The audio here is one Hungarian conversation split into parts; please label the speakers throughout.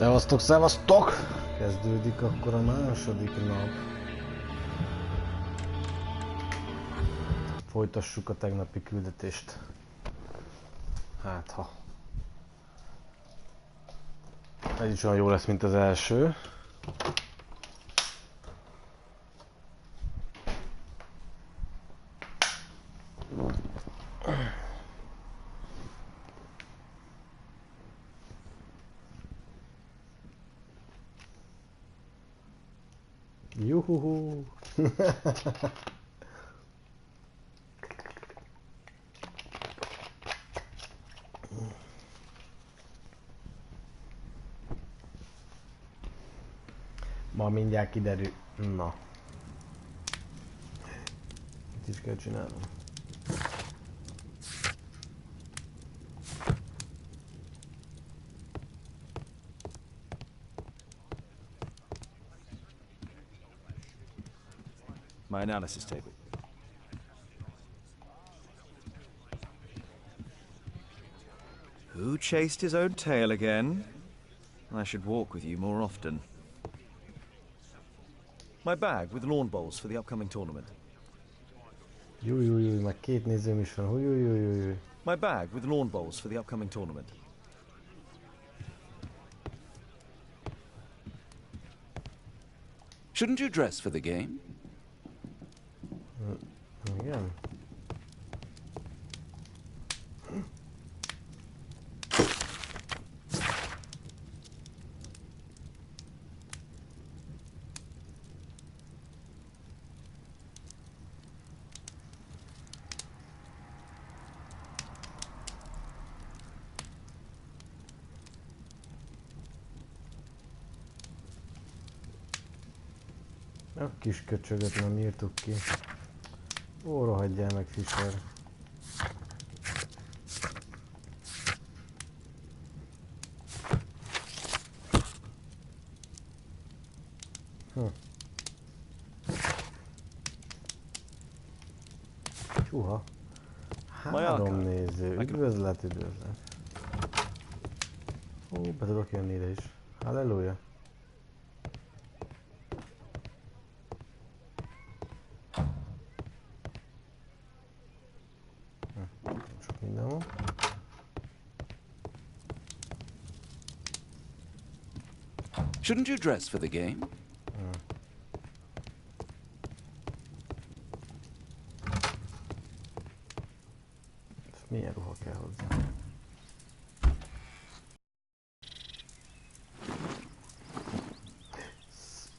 Speaker 1: Szevasztok, szevasztok! Kezdődik akkor a második nap. Folytassuk a tegnapi küldetést. Hát ha. Ez is olyan jó lesz, mint az első. Juhuhu! Ma mindjárt kiderül. Na. Mit is kell csinálnom?
Speaker 2: My analysis table. Who chased his own tail again? I should walk with you more often. My bag with lawn bowls for the upcoming tournament.
Speaker 1: Jújjújjúj, meg két nézőm is van. Jújjújjújjúj.
Speaker 2: My bag with lawn bowls for the upcoming tournament.
Speaker 3: Shouldn't you dress for the game?
Speaker 1: Igen. A kis köcsögöt nem írtuk ki. Ó, rohadjál meg, Fischer. Húha. 3 néző. Üdvözlet, üdvözlet. Ó, be tudok jönni ide is. Halleluja. Sok minden van.
Speaker 3: Shouldn't you dress for the game?
Speaker 1: Milyen ruha kell hozzá?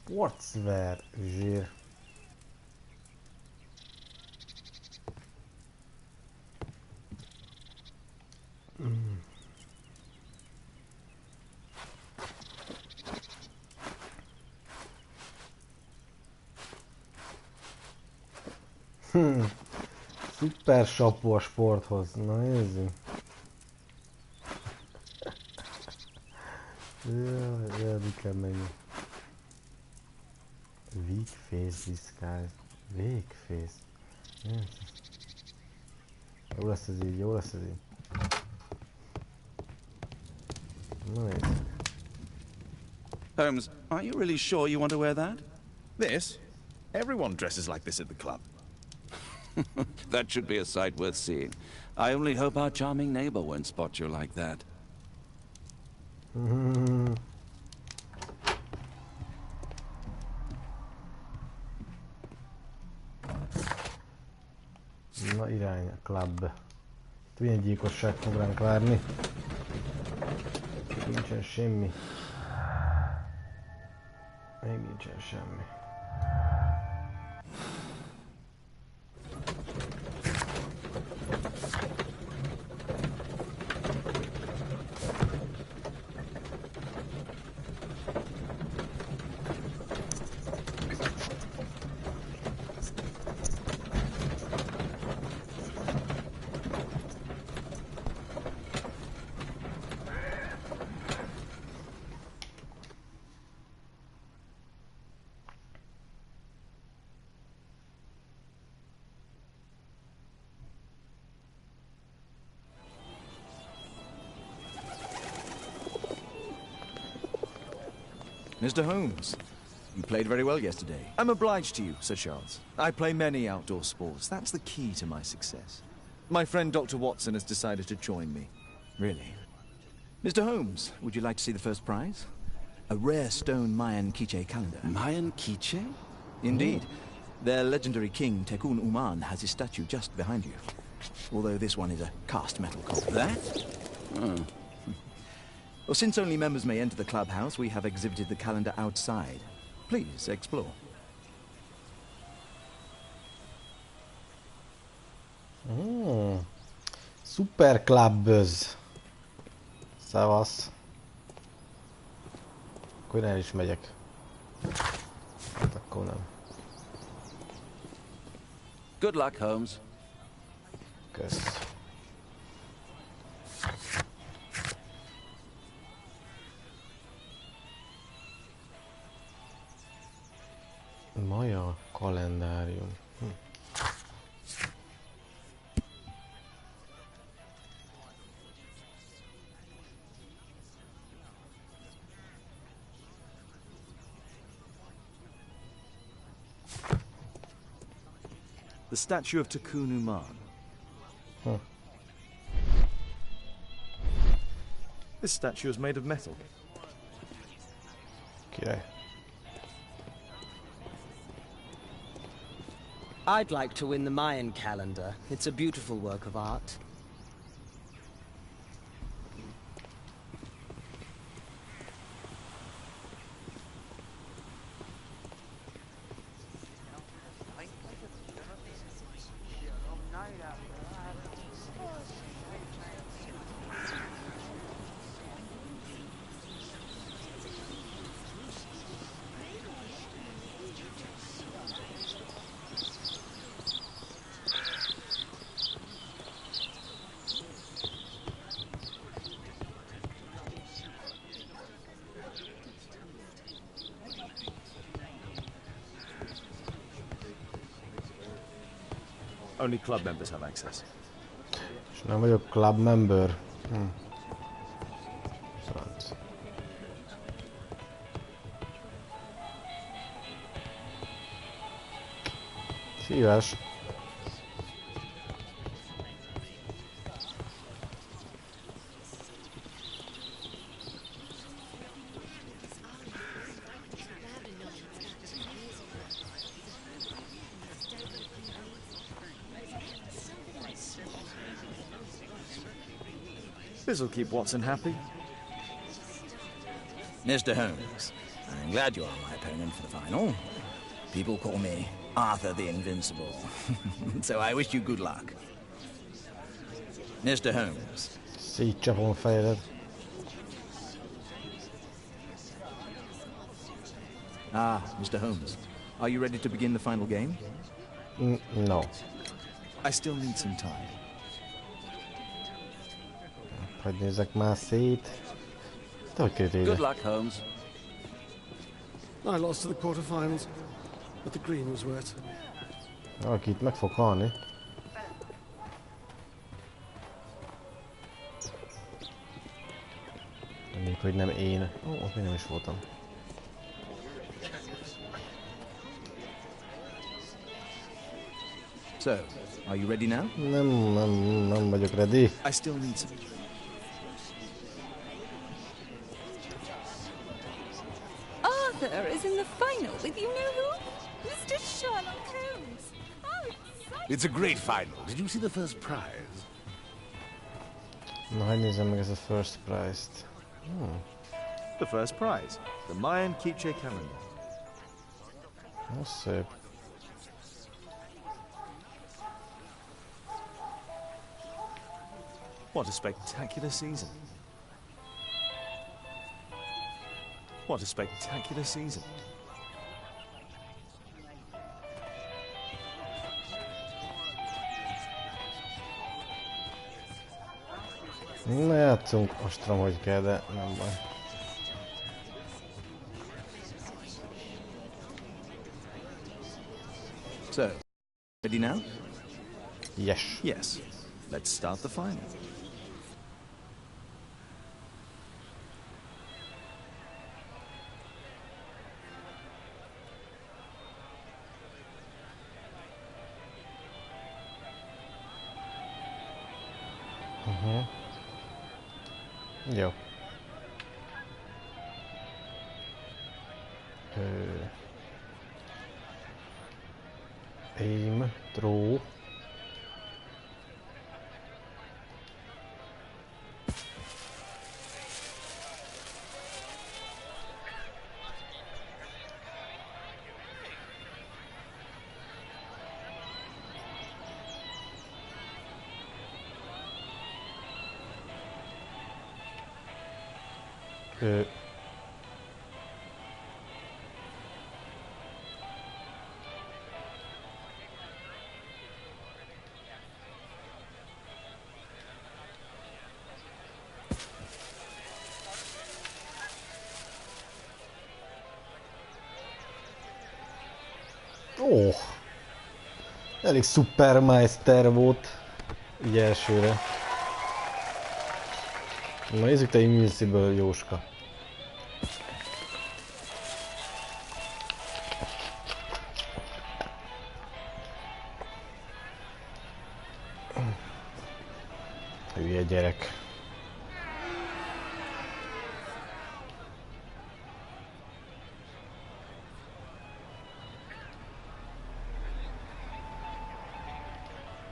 Speaker 1: Sportswear zsír. Szuper sapó a sporthoz. Na nézzük. Jaj, mi kell menni. Weak face disguise. Weak face. Yes. Jó lesz ez így, jó lesz ez így. Na nézzük.
Speaker 3: Holmes, are you really sure you want to wear that?
Speaker 4: This? Everyone dresses like this at the club.
Speaker 3: That should be a sight worth seeing. I only hope our charming neighbor won't spot you like that.
Speaker 1: Na irány a club. Milyen gyilkosság fog ránk várni? Nincsen semmi. Még nincsen semmi.
Speaker 2: Mr. Holmes, you played very well yesterday. I'm obliged to you, Sir Charles. I play many outdoor sports. That's the key to my success. My friend Dr. Watson has decided to join me. Really? Mr. Holmes, would you like to see the first prize? A rare stone Mayan Quiche calendar.
Speaker 3: Mayan Quiche?
Speaker 2: Indeed. Their legendary king, Tekun Uman, has his statue just behind you. Although this one is a cast metal copy.
Speaker 3: That? Oh.
Speaker 2: Well, since only members may enter the clubhouse, we have exhibited the calendar outside. Please, explore.
Speaker 1: Super Clubbers. Szevasz. Akkor el is megyek. Hát akkor nem.
Speaker 3: Good luck, Holmes.
Speaker 1: Kösz. Maja kalendárium.
Speaker 2: The statue of Tekun Uman. This statue is made of metal.
Speaker 1: Király.
Speaker 5: I'd like to win the Mayan calendar. It's a beautiful work of art.
Speaker 2: Only club members have access.
Speaker 1: És nem vagyok club member. Franc. Szíves.
Speaker 2: This'll keep Watson happy.
Speaker 6: Mr. Holmes, I'm glad you are my opponent for the final. People call me Arthur the Invincible, so I wish you good luck. Mr. Holmes.
Speaker 1: Szétcsapom a fejedet.
Speaker 2: Ah, Mr. Holmes. Are you ready to begin the final game?
Speaker 1: No.
Speaker 2: I still need some time.
Speaker 1: Hogy nézzek már szét. Te hogy került ide?
Speaker 3: Good luck, Holmes.
Speaker 7: I lost to the quarterfinals, but the green was wet.
Speaker 1: Valaki itt meg fog halni. Még hogy nem én. Ó, ott még nem is voltam.
Speaker 2: So, are you ready now?
Speaker 1: Nem vagyok ready.
Speaker 2: I still need some.
Speaker 8: Arthur is in the final with you know who? Mr. Sherlock Holmes. How exciting!
Speaker 4: It's a great final. Did you see the first prize?
Speaker 1: Na, hogy nézzem meg ez a first prize-t.
Speaker 2: The first prize, the Mayan Quiche calendar.
Speaker 1: Az szép.
Speaker 2: What a spectacular season. What a spectacular season.
Speaker 1: Na, játszunk, most tudom, hogy kell, de nem baj.
Speaker 2: So, ready now?
Speaker 1: Yes.
Speaker 2: Yes. Let's start the final.
Speaker 1: Jó. Aim, throw. Ó, elég szupermeister volt így elsőre. Na nézzük, te Invincible Jóska. Hülye gyerek.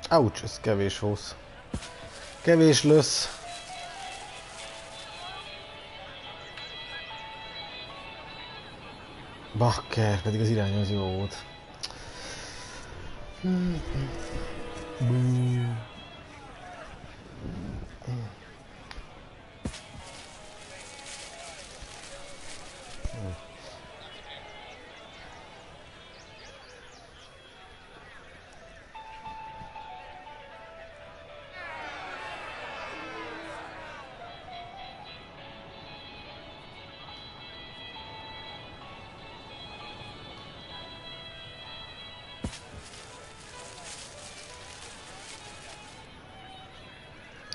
Speaker 1: Ouch, ez kevés húsz. Kevés lösz. Bakker, pedig az irány az jó volt.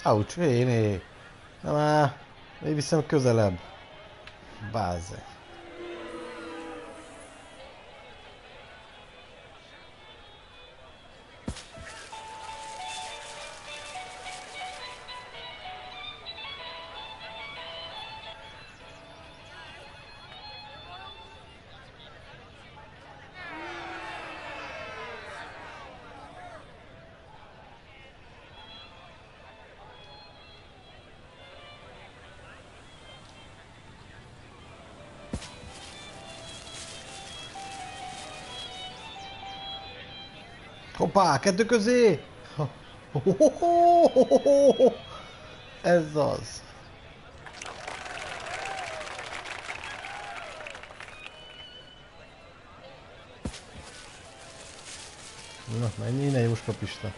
Speaker 1: Ouch, én. Na már, még viszem közelebb. Báze. Hoppá, kettő közé! Ez az. Na, menj innen, Jóska Pista.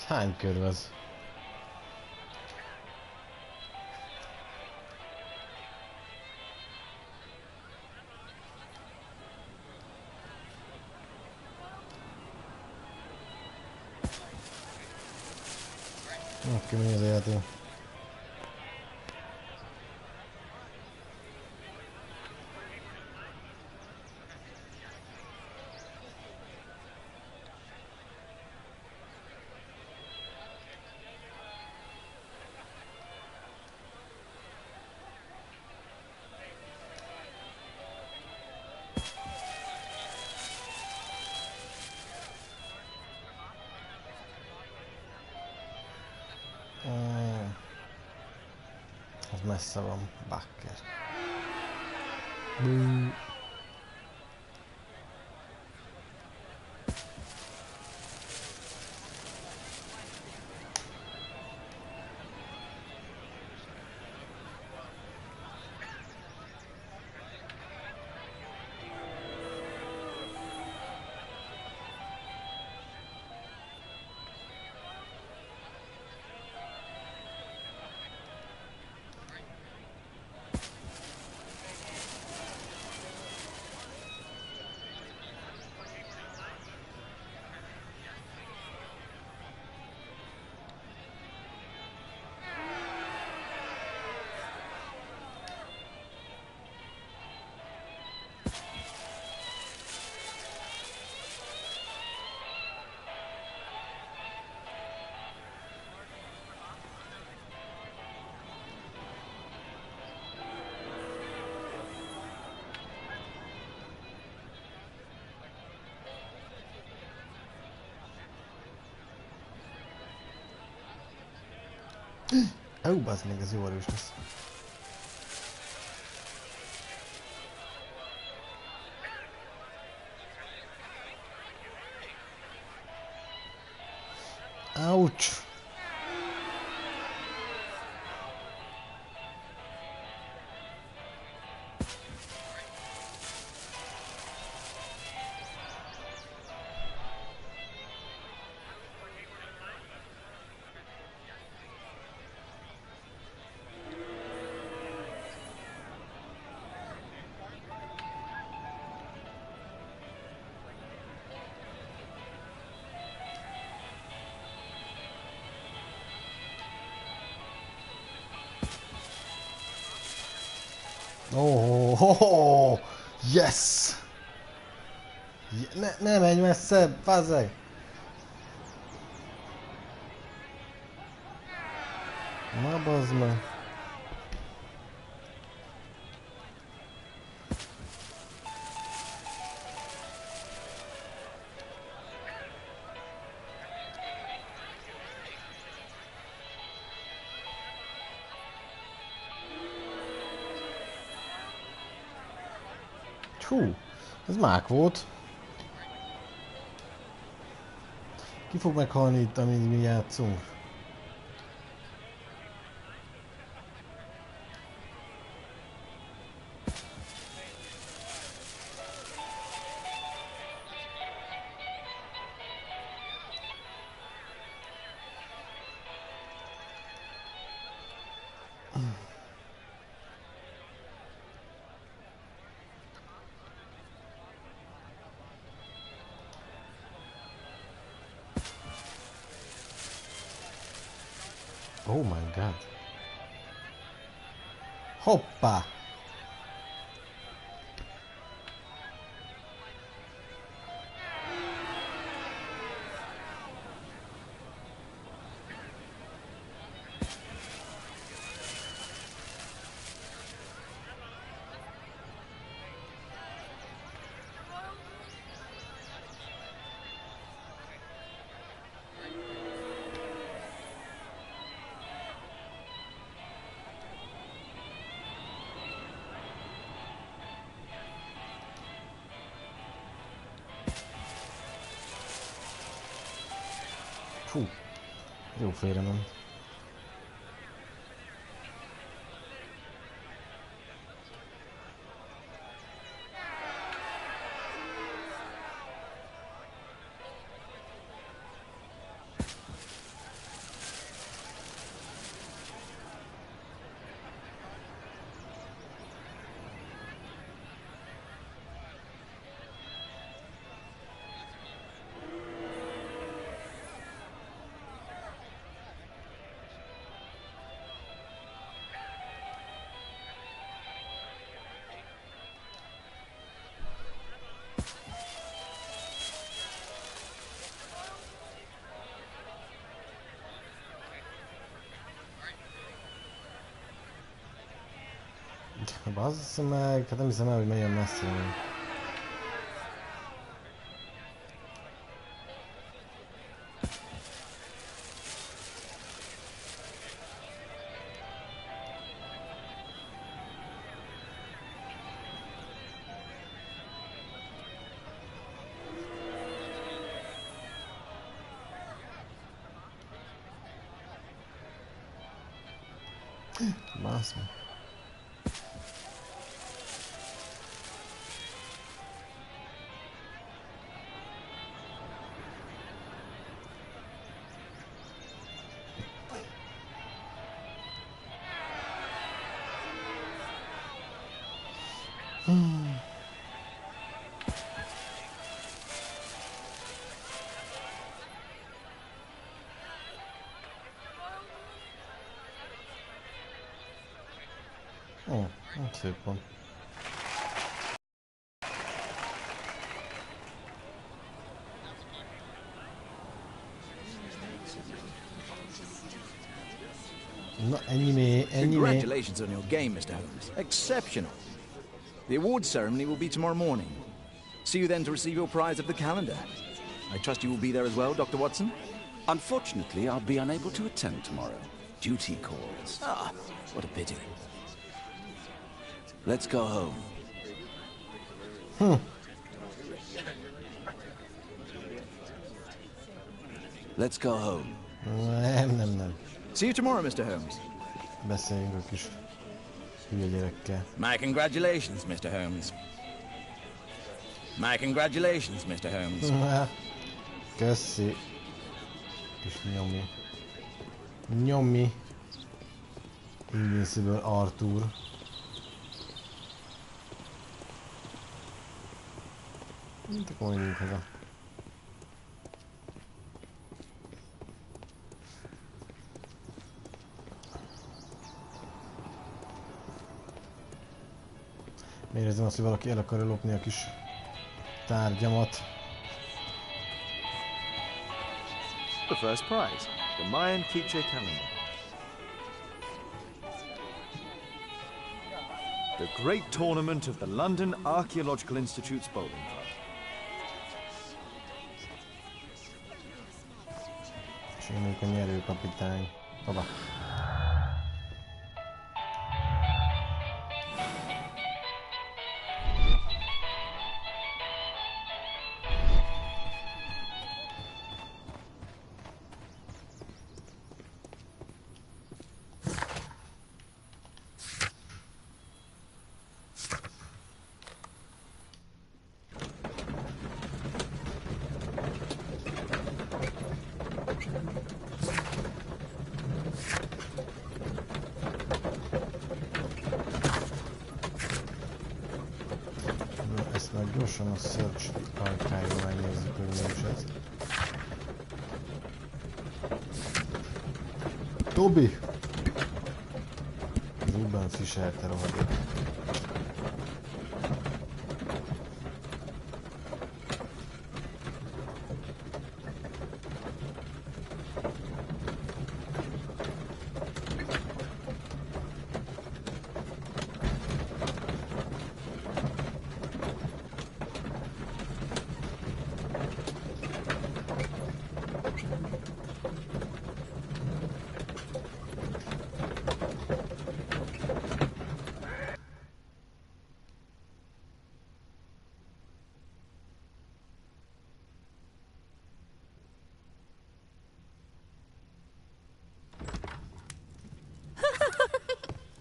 Speaker 1: Hány kör az? Oké, mi az a játék? Az messze van, bakker. Ó, bazd meg, ez jó erős lesz. Ouch! Oh, yes! Ne menj messze, bazzeg! Na bazd meg! Hú, ez mák volt. Ki fog meghalni itt, amíg mi játszunk? Oh my god. Hoppá! Fú, jó félrement. Bazd meg, hát nem hiszem el, hogy milyen messze van. Bazd meg. Ó, szép van. Na, ennyi.
Speaker 6: Congratulations on your game, Mr. Holmes. Exceptional. The awards ceremony will be tomorrow morning. See you then to receive your prize of the calendar. I trust you will be there as well, Dr. Watson?
Speaker 3: Unfortunately, I'll be unable to attend tomorrow.
Speaker 6: Duty calls. Ah, what a pity.
Speaker 3: Let's go home. Let's go home.
Speaker 1: Nem.
Speaker 2: See you tomorrow, Mr. Holmes.
Speaker 1: Beszéljünk a kis hülye gyerekkel.
Speaker 6: My congratulations, Mr. Holmes. My congratulations, Mr. Holmes.
Speaker 1: Köszi. Kis nyomi. Invincible Arthur. Mint akkor menjünk haza. Érzem azt, hogy valaki el akarja lopni a kis tárgyamat.
Speaker 2: The first prize, the Mayan Quiche calendar. The great tournament of the London Archaeological Institute's bowling club.
Speaker 1: És én vagyok a nyerőkapitány. Hoppá. Ezt meg gyorsan a search archive-ra megnézzük, hogy mi is ez. Tobi! Ruben Fischer, te rohadék.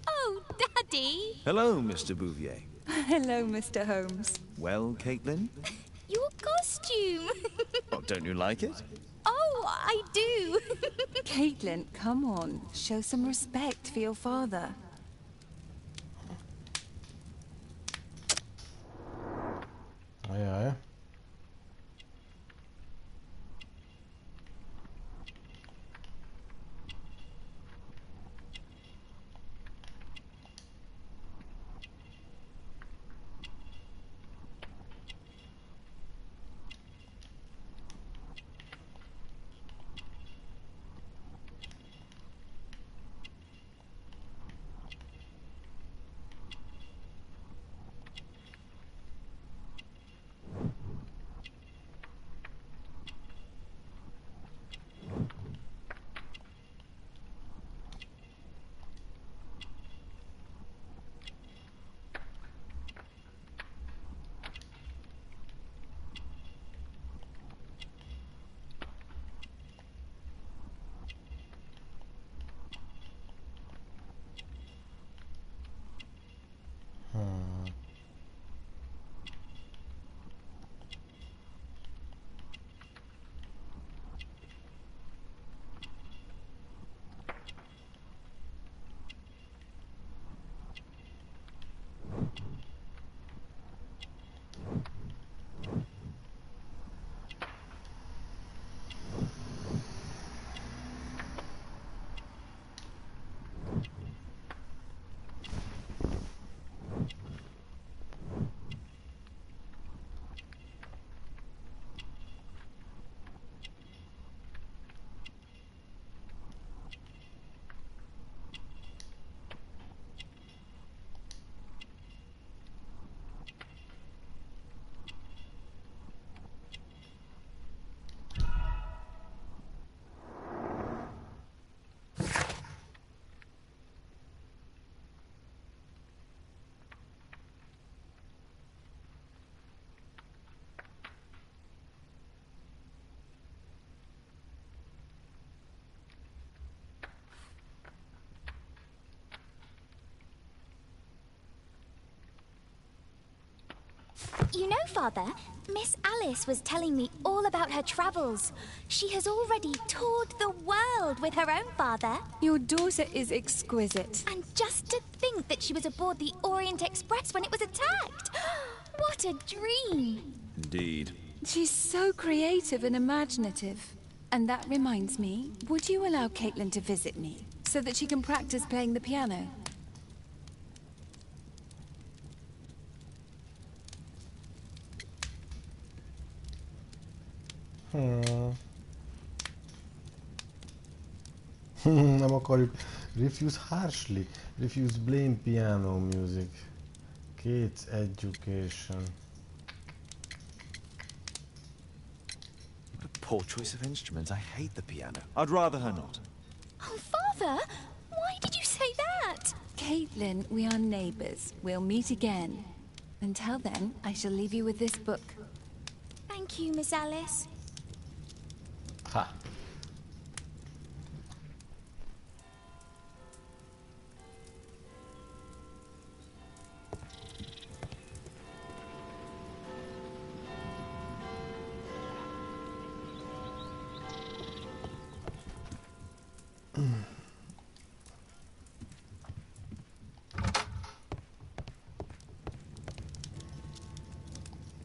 Speaker 8: Oh, Daddy!
Speaker 2: Hello, Mr. Bouvier.
Speaker 8: Hello, Mr. Holmes.
Speaker 2: Well, Caitlin?
Speaker 8: Your costume!
Speaker 2: Oh, don't you like it?
Speaker 8: Oh, I do!
Speaker 9: Caitlin, come on. Show some respect for your father.
Speaker 1: Ajaj.
Speaker 10: You know, Father, Miss Alice was telling me all about her travels. She has already toured the world with her own father.
Speaker 9: Your daughter is exquisite.
Speaker 10: And just to think that she was aboard the Orient Express when it was attacked. What a dream.
Speaker 2: Indeed.
Speaker 9: She's so creative and imaginative. And that reminds me, would you allow Caitlin to visit me, so that she can practice playing the piano?
Speaker 1: Nem akarjuk. Refuse harshly. Refuse blame piano music. Kids education.
Speaker 2: What a poor choice of instruments. I hate the piano. I'd rather her not.
Speaker 10: Oh, Father, why did you say that?
Speaker 9: Caitlin, we are neighbors. We'll meet again. Until then, I shall leave you with this book.
Speaker 10: Thank you, Miss Alice.
Speaker 1: Ha.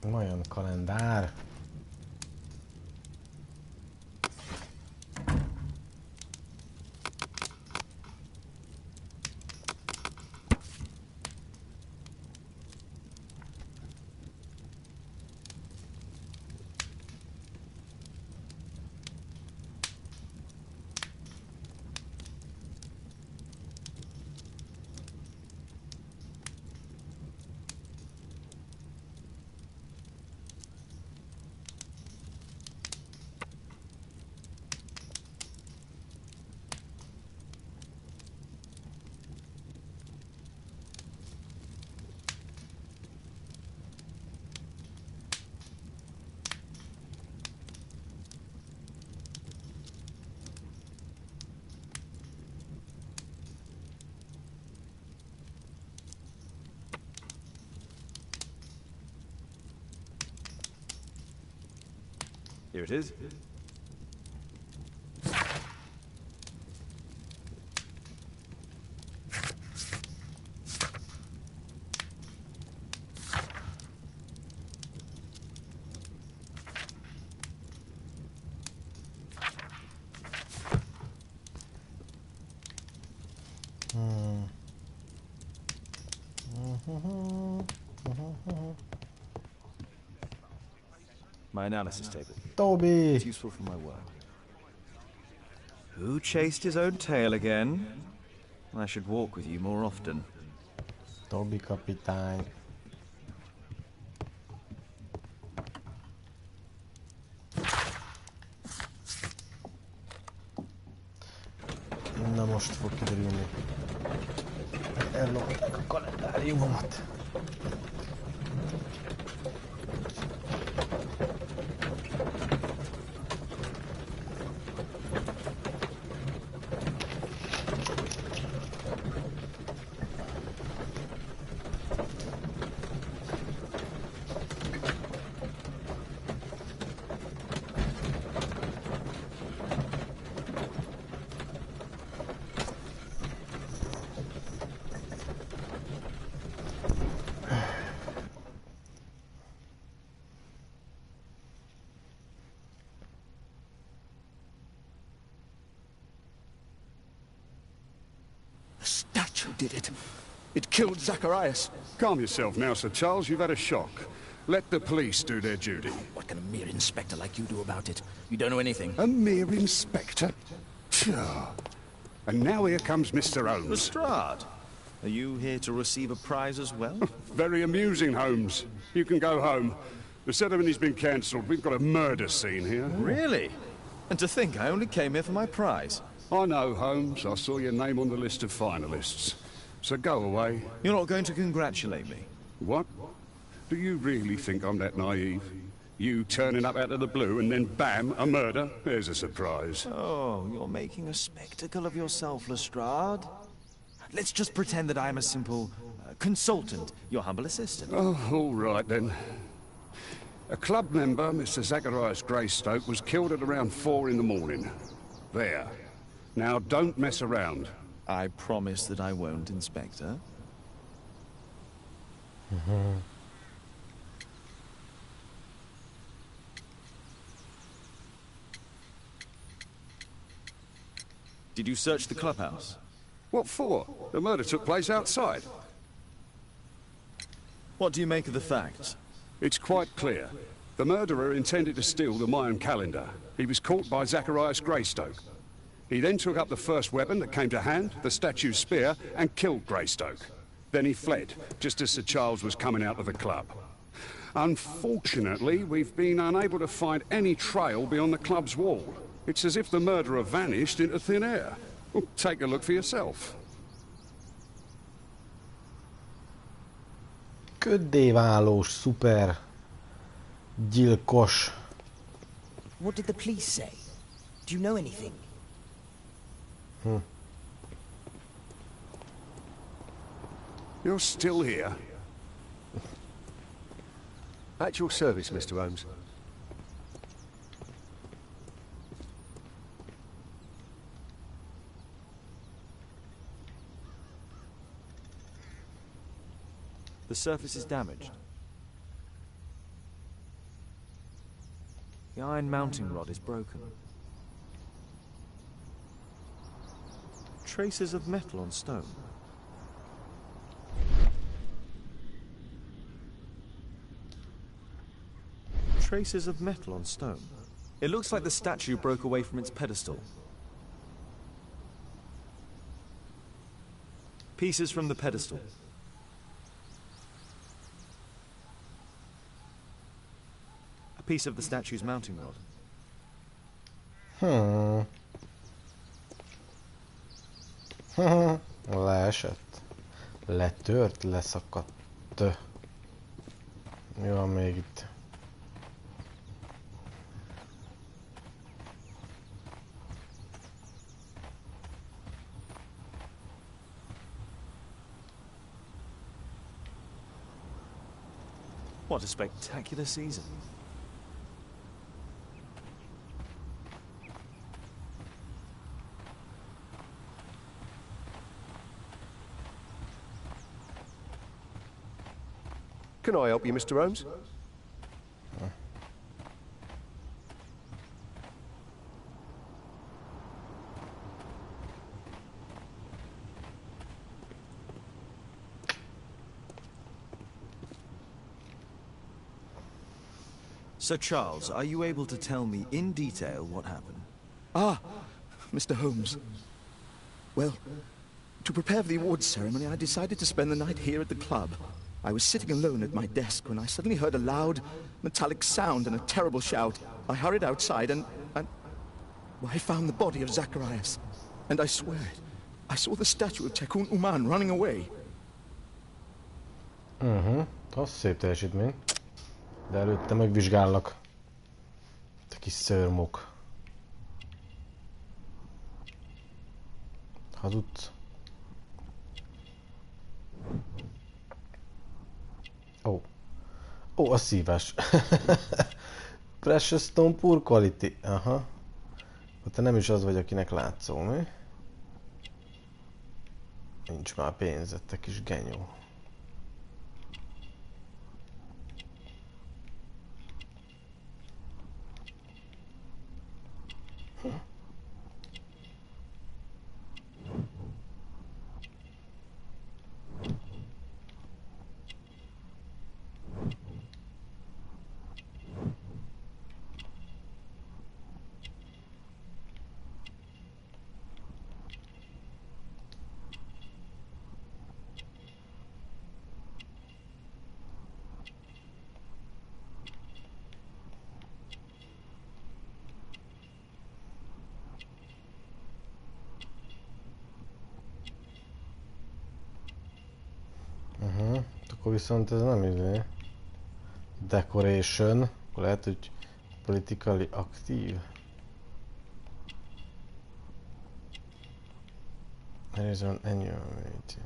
Speaker 1: Olyan kalendár.
Speaker 2: Here it is. My analysis table.
Speaker 1: Toby!
Speaker 2: It's useful for my work. Who chased his own tail again? I should walk with you more often.
Speaker 1: Toby kapitány. Na most fog kiderülni. Ellopták a kalendáriumomat.
Speaker 11: Did it. It killed Zacharias.
Speaker 12: Calm yourself now, Sir Charles. You've had a shock. Let the police do their duty.
Speaker 6: What can a mere inspector like you do about it? You don't know anything.
Speaker 12: A mere inspector? Pshaw. And now here comes Mr. Holmes.
Speaker 2: Lestrade, are you here to receive a prize as well?
Speaker 12: Very amusing, Holmes. You can go home. The ceremony's been cancelled. We've got a murder scene here.
Speaker 2: Really? And to think I only came here for my prize.
Speaker 12: I know, Holmes. I saw your name on the list of finalists. So go away.
Speaker 2: You're not going to congratulate me?
Speaker 12: What? Do you really think I'm that naive? You turning up out of the blue and then bam, a murder? There's a surprise.
Speaker 2: Oh, you're making a spectacle of yourself, Lestrade. Let's just pretend that I'm a simple consultant, your humble assistant.
Speaker 12: Oh, all right then. A club member, Mr. Zacharias Greystoke, was killed at around 4 in the morning. There. Now, don't mess around.
Speaker 2: I promise that I won't, Inspector. Did you search the clubhouse?
Speaker 12: What for? The murder took place outside.
Speaker 2: What do you make of the facts?
Speaker 12: It's quite clear. The murderer intended to steal the Mayan calendar. He was caught by Zacharias Greystoke. He then took up the first weapon that came to hand, the statue's spear, and killed Greystoke. Then he fled, just as Sir Charles was coming out of the club. Unfortunately, we've been unable to find any trail beyond the club's wall. It's as if the murderer vanished into thin air. Well, take a look for yourself.
Speaker 1: Köddéválós, szuper. Gyilkos.
Speaker 5: What did the police say? Do you know anything?
Speaker 12: You're still here?
Speaker 13: At your service, Mr. Holmes.
Speaker 2: The surface is damaged. The iron mounting rod is broken. Traces of metal on stone. Traces of metal on stone. It looks like the statue broke away from its pedestal. Pieces from the pedestal. A piece of the statue's mounting rod.
Speaker 1: Leesett. Letört, leszakadt. Mi van még itt?
Speaker 2: What a spectacular season.
Speaker 13: Can I help you, Mr. Holmes?
Speaker 2: Sir Charles, are you able to tell me in detail what happened?
Speaker 11: Ah, Mr. Holmes. Well, to prepare for the awards ceremony, I decided to spend the night here at the club. I was sitting alone at my desk when I suddenly heard a loud, metallic sound and a terrible shout. I hurried outside and well, I found the body of Zacharias. And I swear, I saw the statue of Tekun Uman running away.
Speaker 1: Az szép teljesítmény. De előtte megvizsgállak. Te kis szörmok. Hazudsz. Ó, a szívás. Precious Stone Poor Quality. Aha. Te nem is az vagy, akinek látszol, mi? Nincs már pénzed, te kis genyó. Akkor viszont ez nem izé. Decoration. Akkor lehet, hogy politically aktív. There is an annual meeting.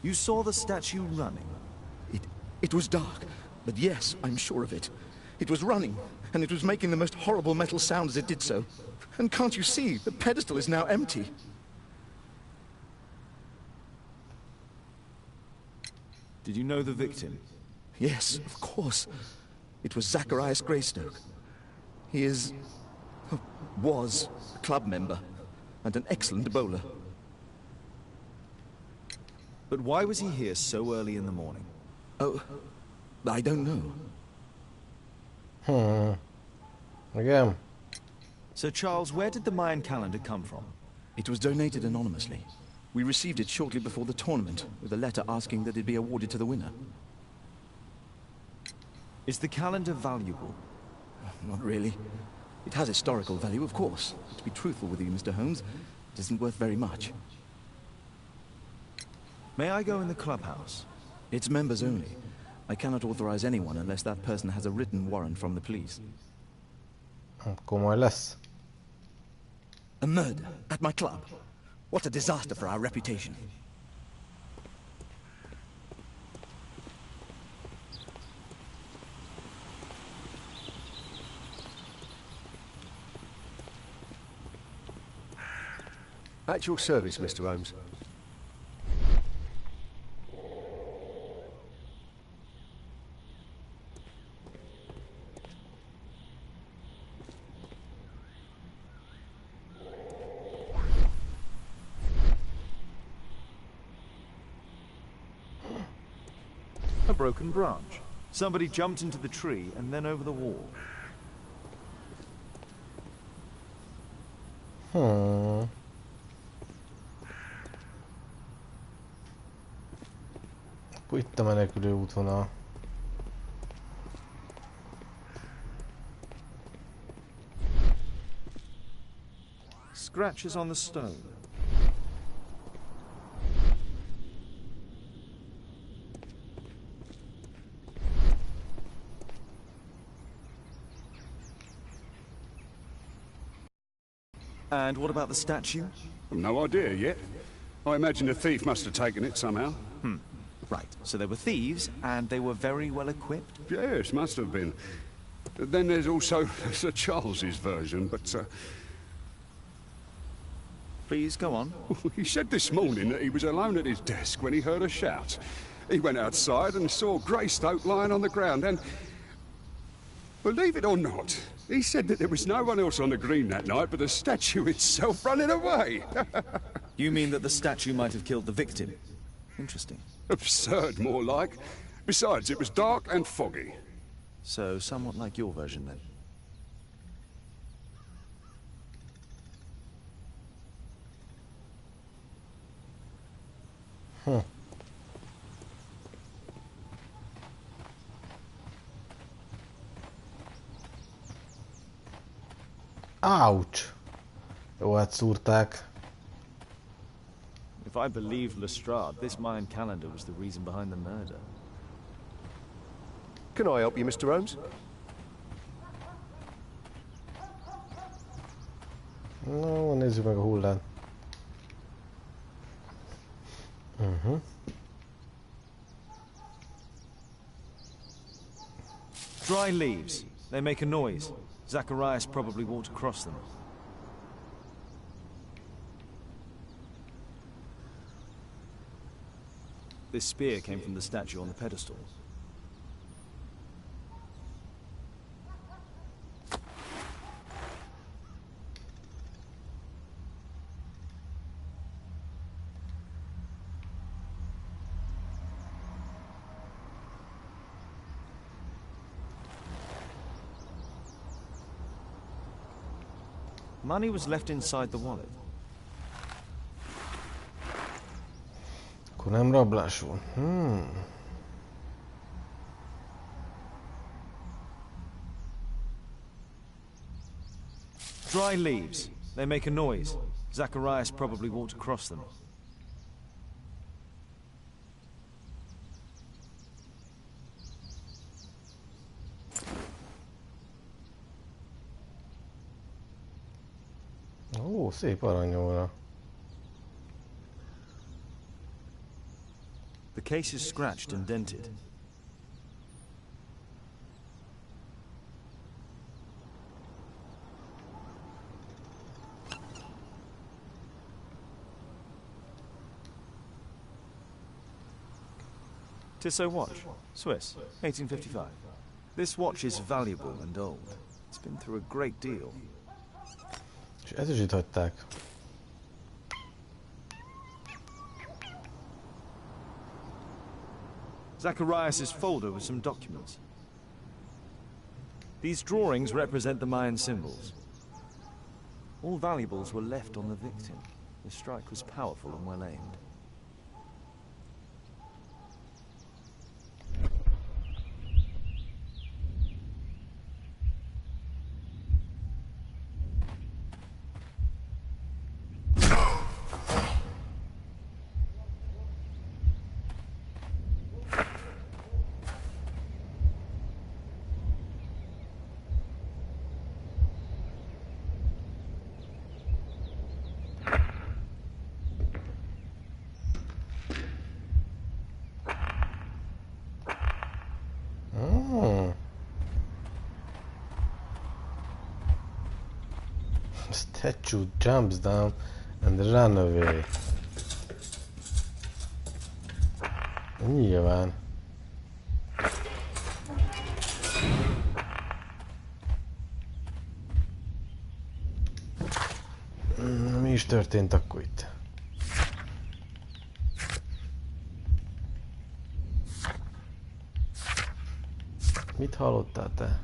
Speaker 2: You saw the statue running?
Speaker 11: It was dark, but yes, I'm sure of it. It was running, and it was making the most horrible metal sound as it did so. And can't you see, the pedestal is now empty.
Speaker 2: Did you know the victim?
Speaker 11: Yes, of course. It was Zacharias Greystoke. He was a club member, and an excellent bowler.
Speaker 2: But why was he here so early in the morning?
Speaker 11: Oh, I don't know.
Speaker 1: Again.
Speaker 2: Sir Charles, where did the Mayan calendar come from?
Speaker 11: It was donated anonymously. We received it shortly before the tournament, with a letter asking that it be awarded to the winner.
Speaker 2: Is the calendar valuable?
Speaker 11: Not really. It has historical value, of course. To be truthful with you, Mr. Holmes, it isn't worth very much.
Speaker 2: May I go in the clubhouse?
Speaker 11: It's members only. I cannot authorize anyone unless that person has a written warrant from the police.
Speaker 1: ¿Cómo él?
Speaker 11: A murder at my club. What a disaster for our reputation.
Speaker 13: At your service, Mr. Holmes.
Speaker 2: A broken branch. Somebody jumped into the tree and then over the wall.
Speaker 1: Itt a menekülő útvonal.
Speaker 2: Scratches on the stone. And what about the statue?
Speaker 12: No idea yet. I imagine a thief must have taken it somehow.
Speaker 2: Right, so they were thieves, and they were very well equipped?
Speaker 12: Yes, must have been. Then there's also Sir Charles's version, but...
Speaker 2: Please, go on.
Speaker 12: He said this morning that he was alone at his desk when he heard a shout. He went outside and saw Greystoke lying on the ground, and... believe it or not, he said that there was no one else on the green that night but the statue itself running away.
Speaker 2: You mean that the statue might have killed the victim? Interesting.
Speaker 12: Absurd, more like. Besides, it was dark and foggy.
Speaker 2: So, somewhat like your version, then.
Speaker 1: Ouch! Jó, hát szúrták.
Speaker 2: If I believed Lestrade, this Mayan calendar was the reason behind the murder.
Speaker 13: Can I help you, Mr. Holmes?
Speaker 1: No, nézzük meg a hullát.
Speaker 2: Dry leaves. They make a noise. Zacharias probably walked across them. This spear came from the statue on the pedestal. Money was left inside the wallet.
Speaker 1: Akkor nem rablás volt.
Speaker 2: Dry leaves. They make a noise. Zacharias probably walked across them.
Speaker 1: Ó, szép aranyóra.
Speaker 2: case is scratched and dented. Tissot watch, Swiss, 1855. This watch is valuable and old. It's been through a great deal.
Speaker 1: És ez is itt hagyták.
Speaker 2: Zacharias' folder with some documents. These drawings represent the Mayan symbols. All valuables were left on the victim. The strike was powerful and well aimed.
Speaker 1: Statue jumps down and run away. Nyilván. Mi is történt akkor itt? Mit hallottál te?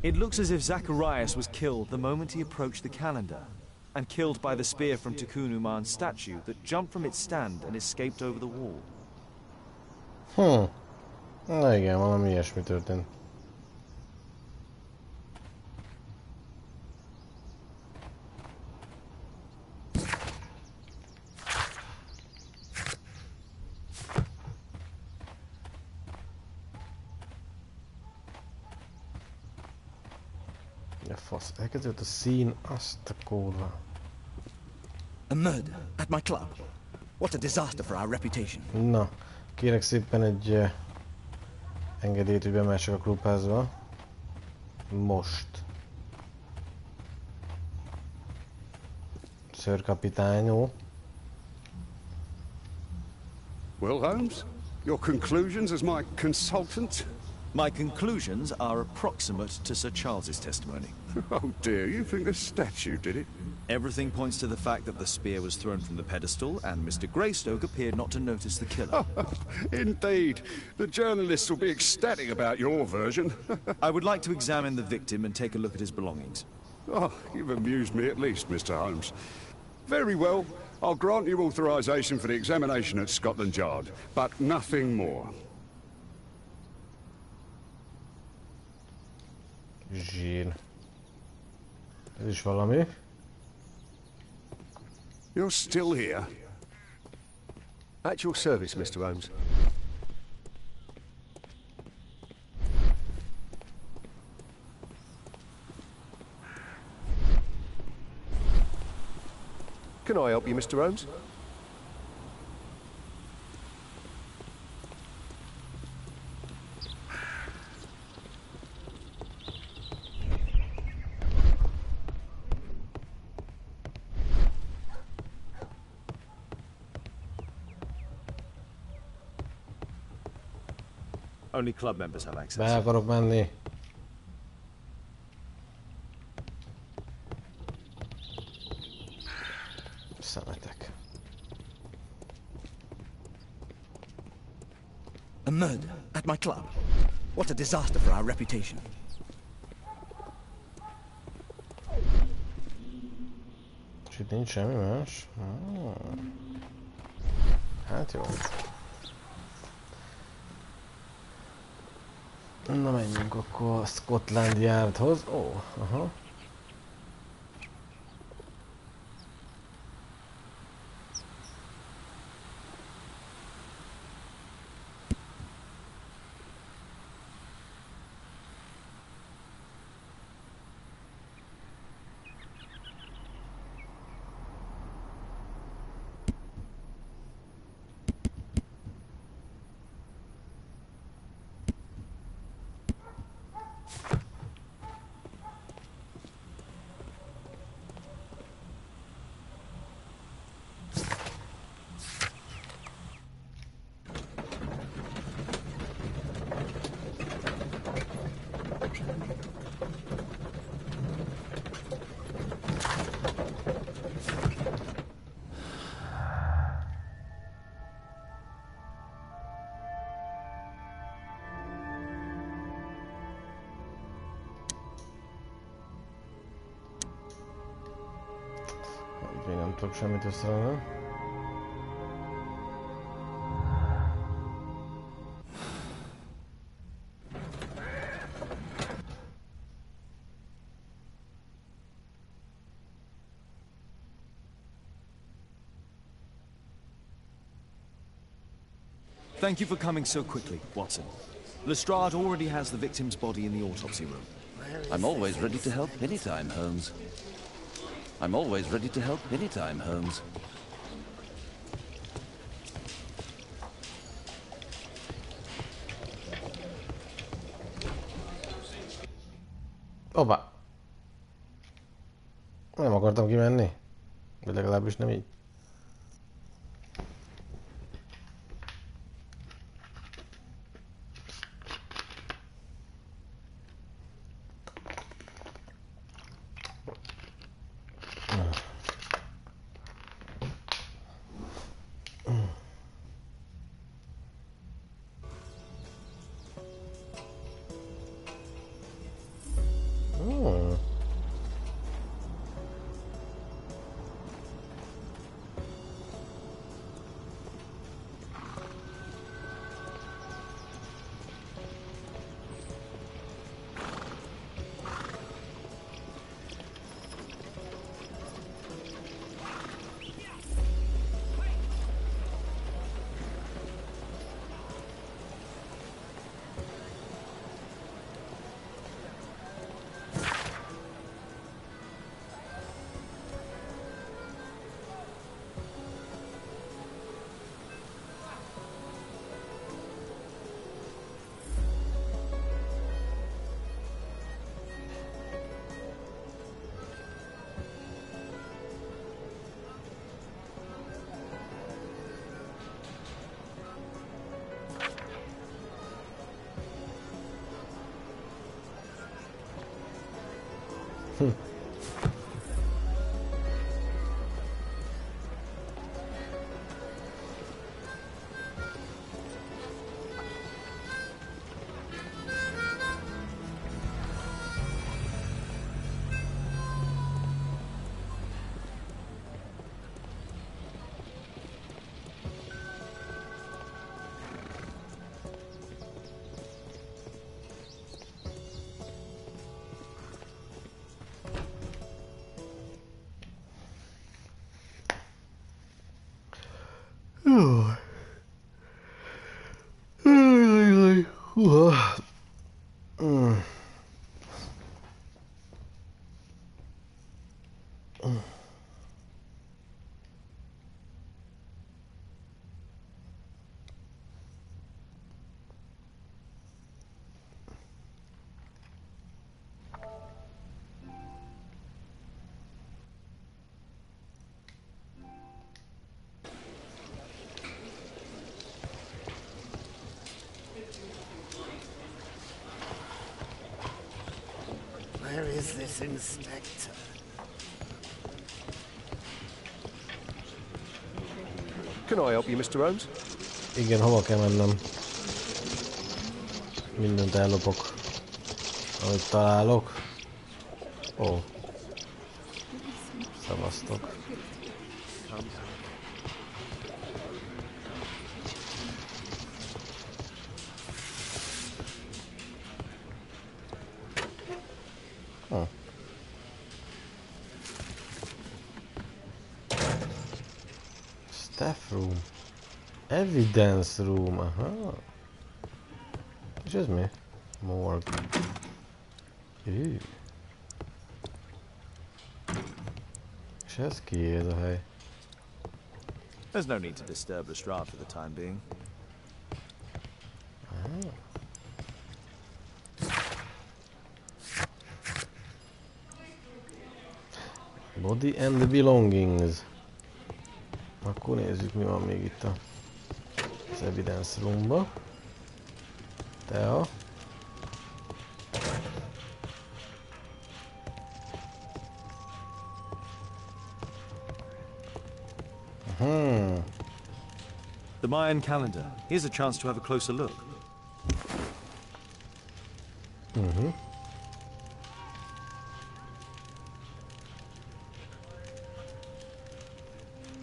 Speaker 2: It looks as if Zacharias was killed the moment he approached the calendar, and killed by the spear from Tikkun Uman's statue that jumped from its stand and escaped over the wall.
Speaker 1: Na igen, valami ilyesmi történt. Ja fasz, elkezdődött a szín, azt a kurva.
Speaker 6: A murder at my club. What a disaster for our reputation.
Speaker 1: Na, kérek szépen egy engedélyt, hogy bemehessek a klubházba. Most. Sir Capitano.
Speaker 12: Well, Holmes, your conclusions as my consultant?
Speaker 2: My conclusions are approximate to Sir Charles's testimony.
Speaker 12: Oh dear, you think the statue did it?
Speaker 2: Everything points to the fact that the spear was thrown from the pedestal, and Mr. Greystoke appeared not to notice the killer.
Speaker 12: Indeed. The journalists will be ecstatic about your version.
Speaker 2: I would like to examine the victim and take a look at his belongings.
Speaker 12: Oh, you've amused me at least, Mr. Holmes. Very well. I'll grant you authorization for the examination at Scotland Yard, but nothing more.
Speaker 1: Zsír. Ez is valami.
Speaker 12: You're still here?
Speaker 13: At your service, Mr. Holmes. Can I help you, Mr. Holmes?
Speaker 4: Only club members have access.
Speaker 1: Be akarok menni. Szemetek.
Speaker 6: A murder at my club? What a disaster for our reputation.
Speaker 1: És itt nincs semmi más? Hát jó. Na menjünk akkor a Scotland Yardhoz. Ó, aha. Még nem tudok semmit összerakni.
Speaker 2: Thank you for coming so quickly, Watson. Lestrade already has the victim's body in the autopsy room.
Speaker 3: I'm always ready to help anytime, Holmes. I'm always ready to help anytime, Holmes.
Speaker 1: Hoppá! Nem akartam kimenni. De legalábbis nem így. Húha.
Speaker 7: Where is this inspector?
Speaker 13: Can I help you, Mr. Holmes?
Speaker 1: Igen, hova kell mennem? Mindent ellopok, amit találok. Ó. Szevasztok. Staff room. Evidence room, aha. És ez mi? Morgue. És ez ki ez a hely?
Speaker 2: There's no need to disturb Lestrade for the time being.
Speaker 1: Body and the belongings. Akkor nézzük, mi van még itt az evidence roomba. Tea.
Speaker 2: The Mayan calendar. Here's a chance to have a closer look.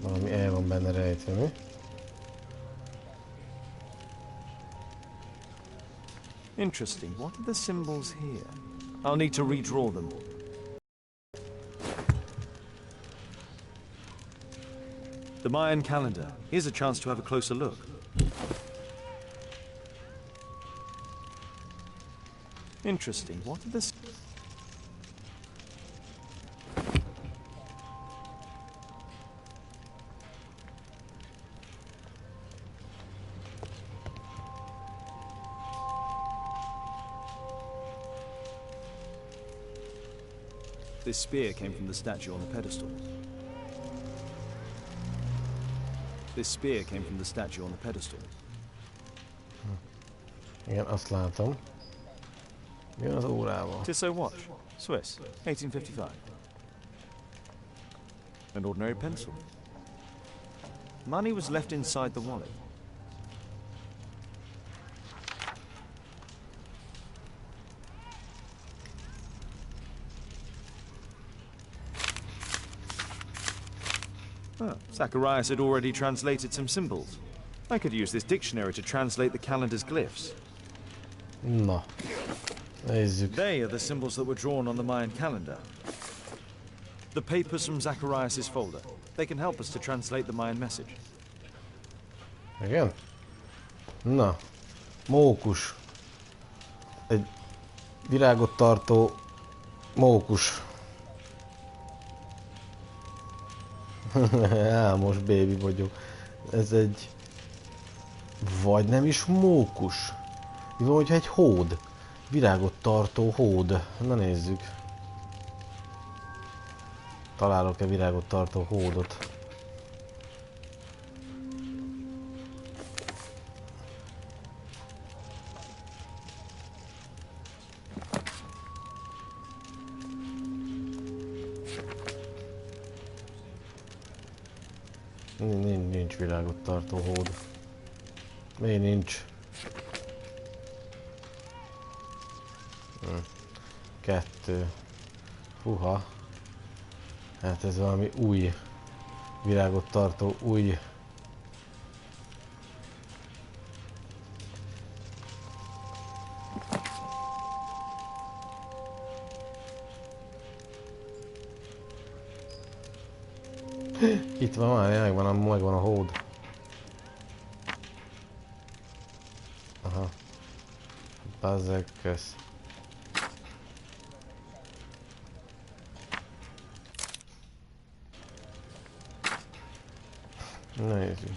Speaker 1: Valami el van benne rejtve, mi?
Speaker 2: Interesting. What are the symbols here? I'll need to redraw them. The Mayan calendar. Here's a chance to have a closer look. Interesting. What are the... This spear came from the statue on the pedestal. This spear came from the statue on the pedestal.
Speaker 1: Igen, azt látom. Mi az órával?
Speaker 2: Tissot watch. Swiss. 1855. An ordinary pencil. Money was left inside the wallet. Oh, Zacharias had already translated some symbols. I could use this dictionary to translate the calendar's glyphs.
Speaker 1: Na, nézzük.
Speaker 2: They are the symbols that were drawn on the Mayan calendar. The papers from Zacharias' folder. They can help us to translate the Mayan message.
Speaker 1: Igen? Na, mókus. Egy virágot tartó mókus. Álmos bébi vagyok. Ez egy... Vagy nem is mókus. Mi van, hogyha egy hód? Virágot tartó hód. Na nézzük. Találok-e virágot tartó hódot? Nincs virágot tartó hód. Még nincs. 2. Húha. Hát ez valami új virágot tartó új. Itt van már, megvan a hód. Aha. Fazekesz. Na nézzük.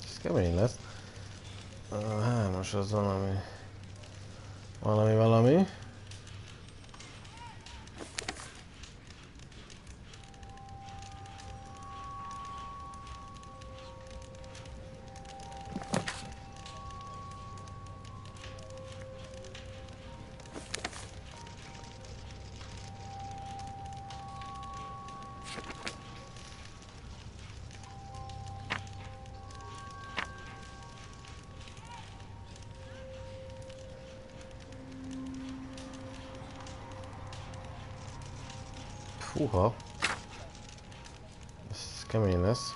Speaker 1: Ez kemény lesz. A hármas az valami... Valami. Húha. Ez kemény lesz.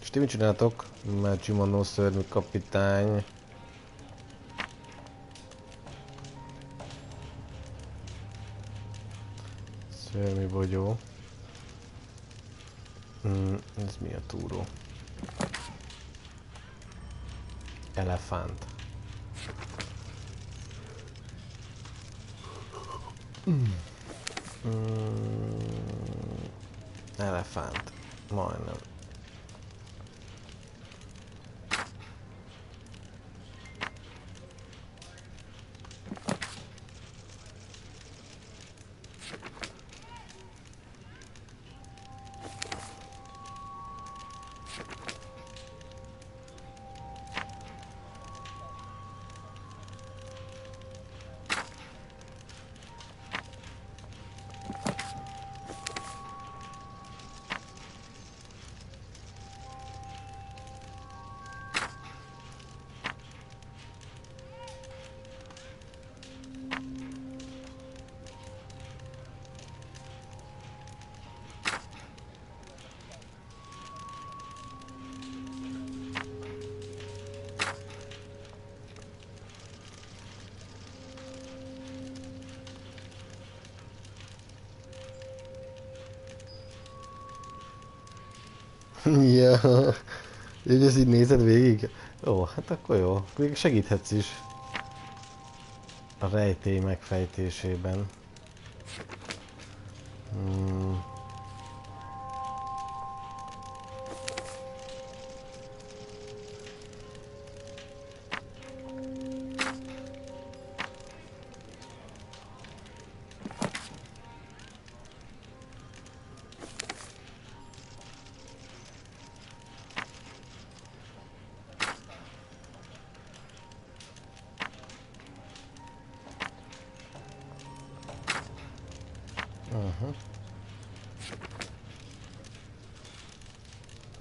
Speaker 1: És ti mit csináltok? Mert Csimondó szörnyű kapitány. Szörnyű bogyó. Ez mi a túró? Elefánt. Elefánt. Majdnem. Ja, hogy ezt így nézed végig? Ó, hát akkor jó. Még segíthetsz is a rejtély megfejtésében.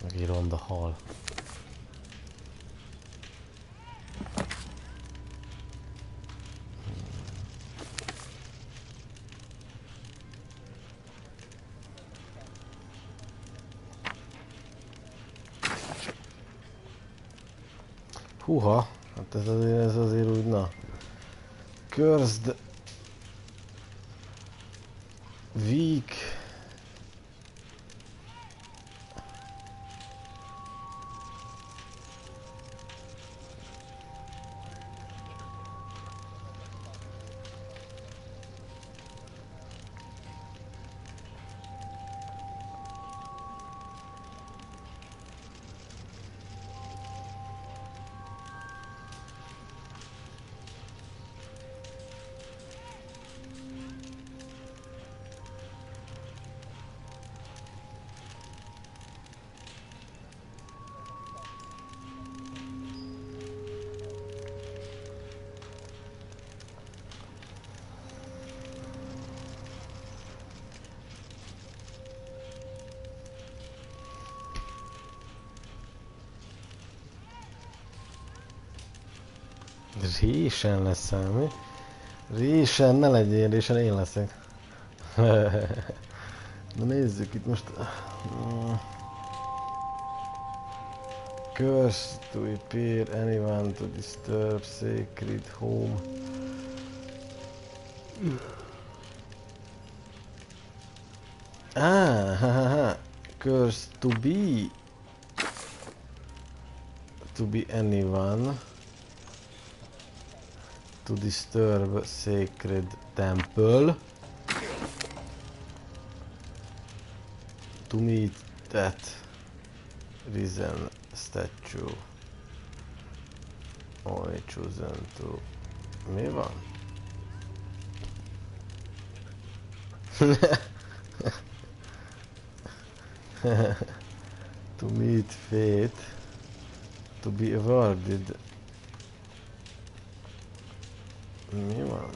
Speaker 1: Meg egy ronda hal. Húha, hát ez azért úgy, na. Cursed Weak. Résen leszel, mi? Résen, ne legyél, résen én leszek. Na nézzük itt most. Curse to appear, anyone to disturb, sacred home. Curse to be anyone to disturb sacred temple, to meet that risen statue, only chosen to... Mi van? To meet fate, to be awarded. Mi van?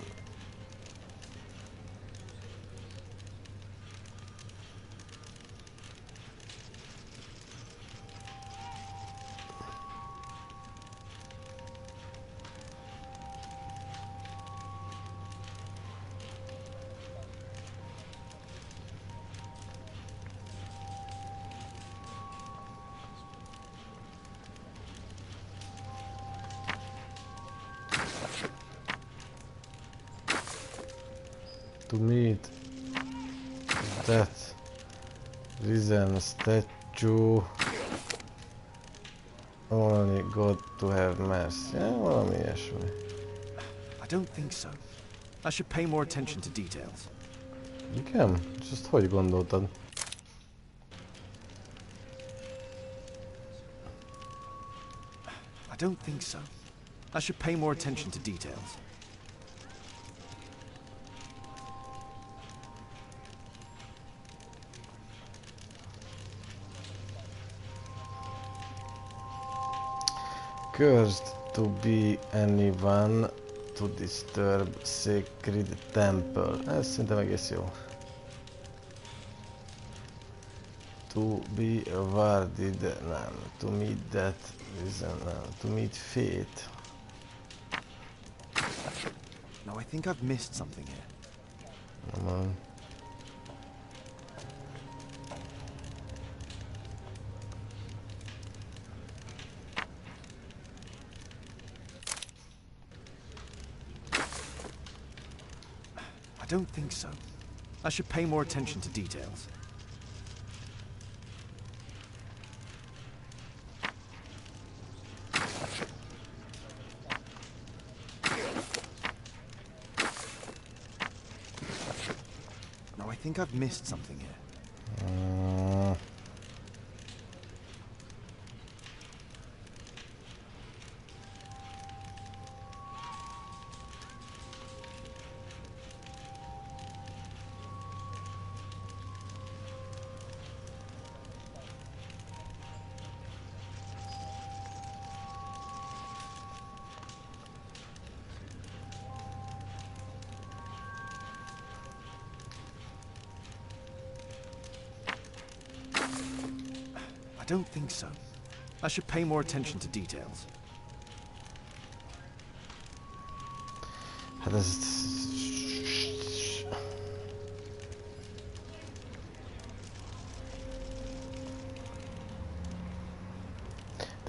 Speaker 1: To meet that risen statue, only God to have mercy. Valami ilyesmi.
Speaker 2: I don't think so. I should pay more attention to details.
Speaker 1: Igen? És ezt hogy gondoltad?
Speaker 2: I don't think so. I should pay more attention to details.
Speaker 1: Cursed to be anyone to disturb sacred temple. Ez szerintem egész jó. To be awarded, nem. To meet that reason, nem. To meet fate.
Speaker 2: No, I think I've missed something here.
Speaker 1: Come on.
Speaker 2: I don't think so. I should pay more attention to details. No, I think I've missed something here. I don't think so. I should pay more attention to details.
Speaker 1: Hát ez...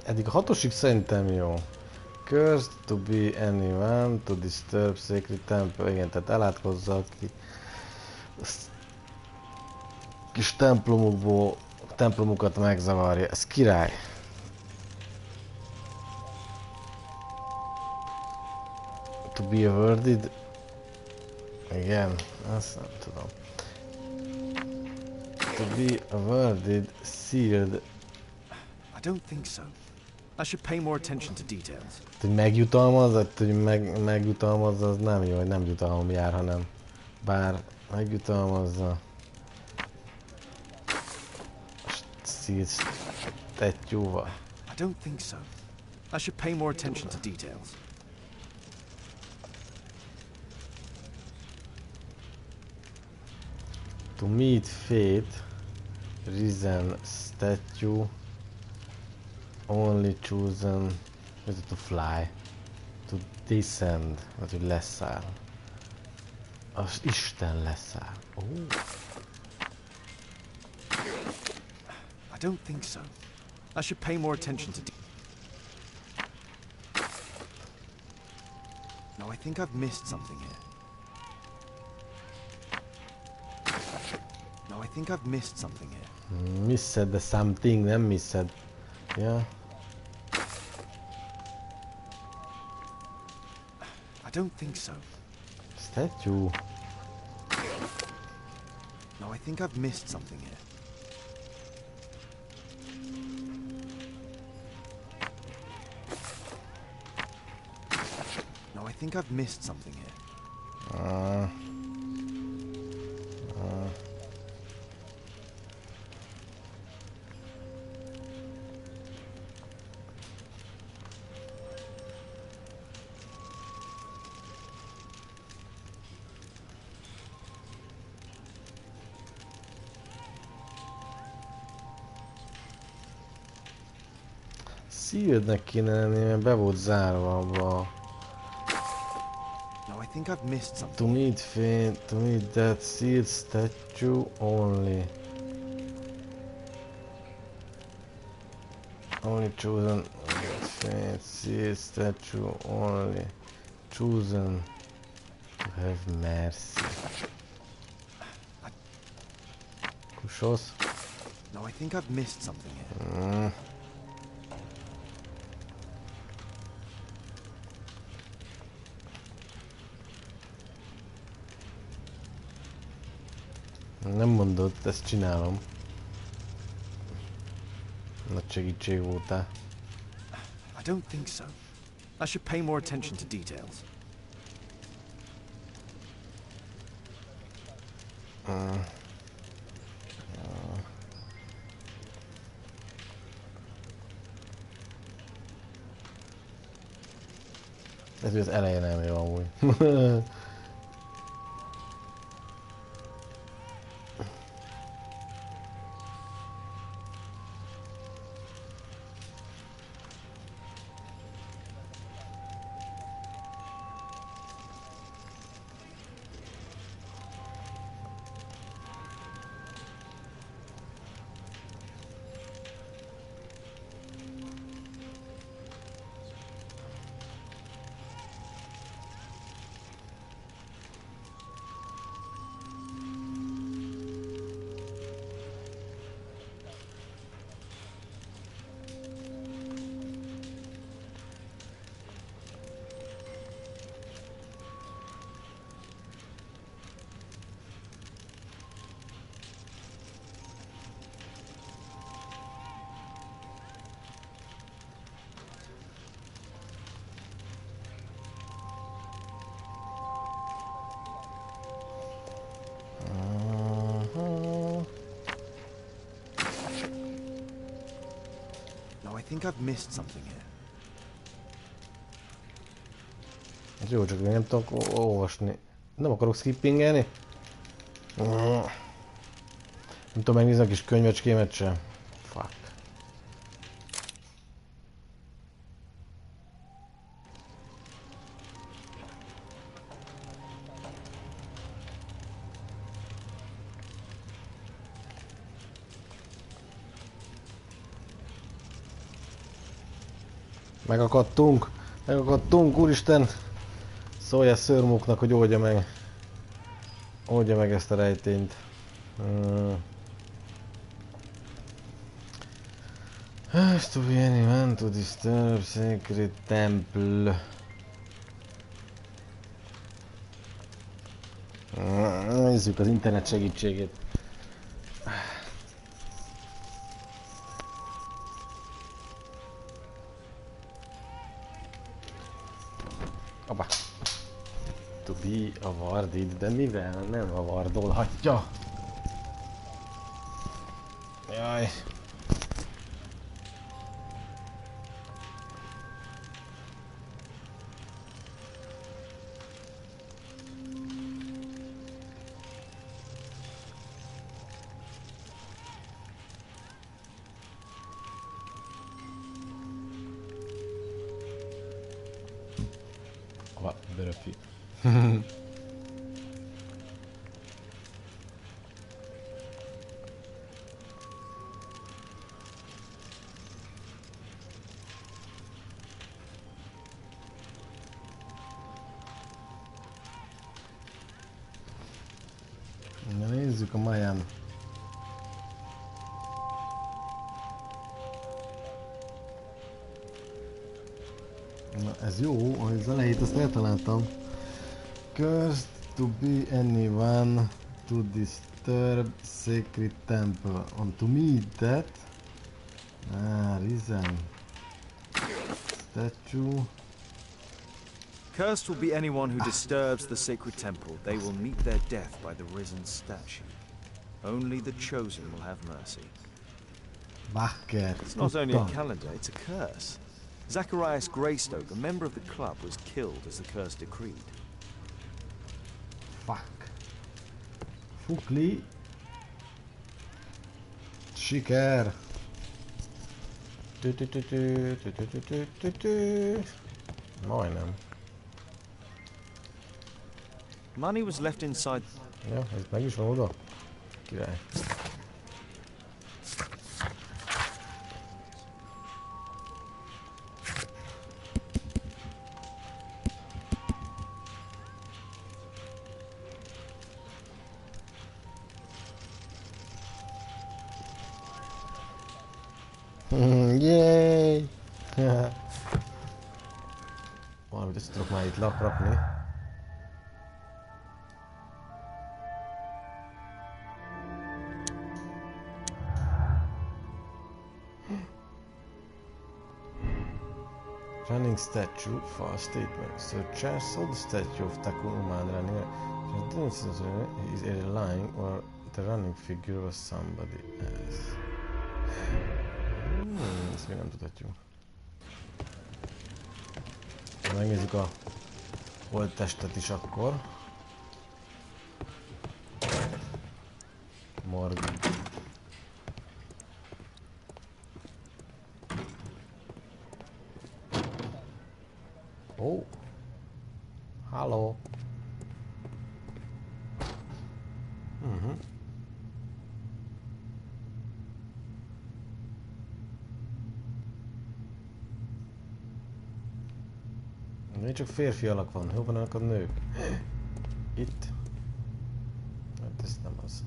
Speaker 1: Eddig a hatosig szerintem jó. Cursed to be anyone to disturb sacred temple. Igen, tehát elátkozza, aki kis templomukat megzavarja. Ez király. To be awarded. Igen, azt nem tudom. To be awarded sealed.
Speaker 2: I don't think so. I should pay more attention to details.
Speaker 1: Hogy megjutalmaz, hogy megjutalmazza, az nem jó, hogy nem jutalom jár, hanem bár megjutalmazza. Sealed statue-val.
Speaker 2: I don't think so. I should pay more attention to details.
Speaker 1: To meet fate, risen statue, only chosen to fly. To Descend, az, hogy leszáll. Az Isten leszáll.
Speaker 2: I don't think so. I should pay more attention to... No, I think I've missed something here. No, I think I've missed something here.
Speaker 1: Missed the something, nem missed. Yeah.
Speaker 2: I don't think so.
Speaker 1: Statue.
Speaker 2: No, I think I've missed something here. No, I think I've missed something here.
Speaker 1: Sealednek kéne lenni, mert be volt zárva abba.
Speaker 2: No, I think I've missed something.
Speaker 1: To meet that sealed statue only. Only chosen sealed statue only. Chosen to have mercy. Kusos?
Speaker 2: No, I think I've missed something here.
Speaker 1: Nem mondod, ezt csinálom. Nagy segítség voltál.
Speaker 2: I don't think so. I should pay more attention to details.
Speaker 1: Ez az elején nem jó amúgy.
Speaker 2: I think I've missed something here.
Speaker 1: Ez jó, csak nem tudok olvasni. Nem akarok skippingelni? Nem tudom megnézni a kis könyvecskémet sem. Fuck. Megakadtunk, úristen! Szólj a szörmóknak, hogy oldja meg ezt a rejtényt. Has to be anyone to disturb sacred temple. Nézzük az internet segítségét. Abba. To be awarded, de mivel nem awardolhatja? Jaj. Döröpi. Na nézzük a Mayan. Na ez jó, hogy az elejét azt eltaláltam. Cursed to be anyone to disturb sacred temple. On to meet that. Risen. Statue.
Speaker 2: Cursed will be anyone who disturbs the sacred temple. They will meet their death by the risen statue. Only the chosen will have mercy.
Speaker 1: Bakker.
Speaker 2: It's not only a calendar, it's a curse. Zacharias Greystoke, a member of the club, was killed as the curse decreed.
Speaker 1: Fuck. Fukli. Siker. Majdnem.
Speaker 2: Money was left inside.
Speaker 1: Ja, ez meg is van oda. Király. Yay! Valamit ezt tudok már itt rakni. Running statue, false statement. Searcher saw the statue of Takuma running. Is either lying or the running figure was somebody else. Ezt még nem tudhatjuk. Megnézzük a holttestet is akkor. Morg. Oh. Hello. Még csak férfi alak van, hol vannak a nők? Itt? Hát ez nem az.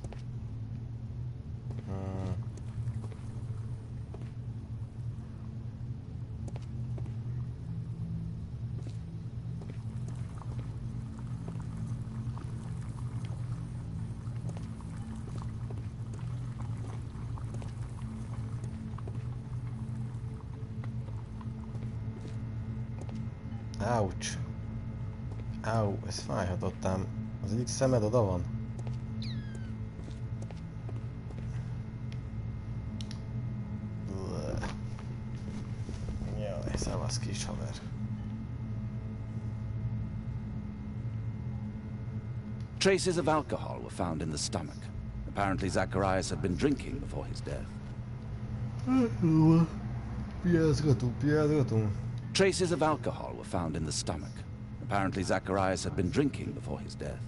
Speaker 1: Ouch. Au, ez fájhatott ám. Az egyik szemed oda van? Jaj, szevasz kis haver.
Speaker 3: Traces of alcohol were found in the stomach. Apparently Zacharias had been drinking before his death.
Speaker 1: Piázgatunk.
Speaker 3: Traces of alcohol were found in the stomach. Apparently Zacharias had been drinking before his death.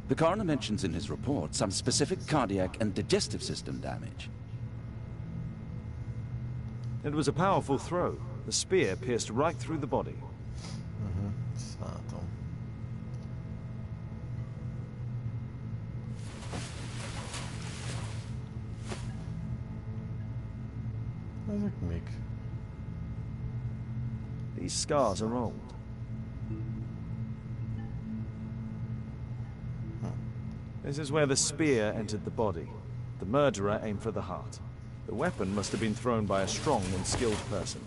Speaker 3: The coroner mentions in his report some specific cardiac and digestive system damage.
Speaker 2: It was a powerful throw. The spear pierced right through the body.
Speaker 1: Látom. Ezek mik?
Speaker 2: These scars are old. This is where the spear entered the body. The murderer aimed for the heart. The weapon must have been thrown by a strong and skilled person.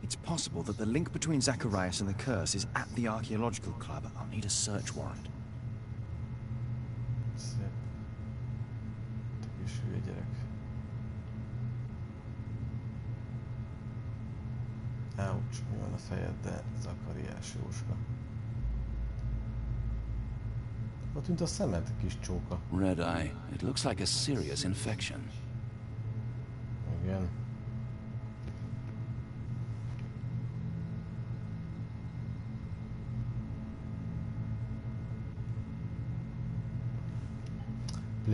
Speaker 2: It's possible that the link between Zacharias and the curse is at the archaeological club. I'll need a search warrant.
Speaker 1: Szép. Te kis hülye gyerek. Ouch, mi van a fejeddel, Zachariás Jóska? Ott tűnt a szemed, kis csóka.
Speaker 3: Red eye. It looks like a serious infection.
Speaker 1: Igen.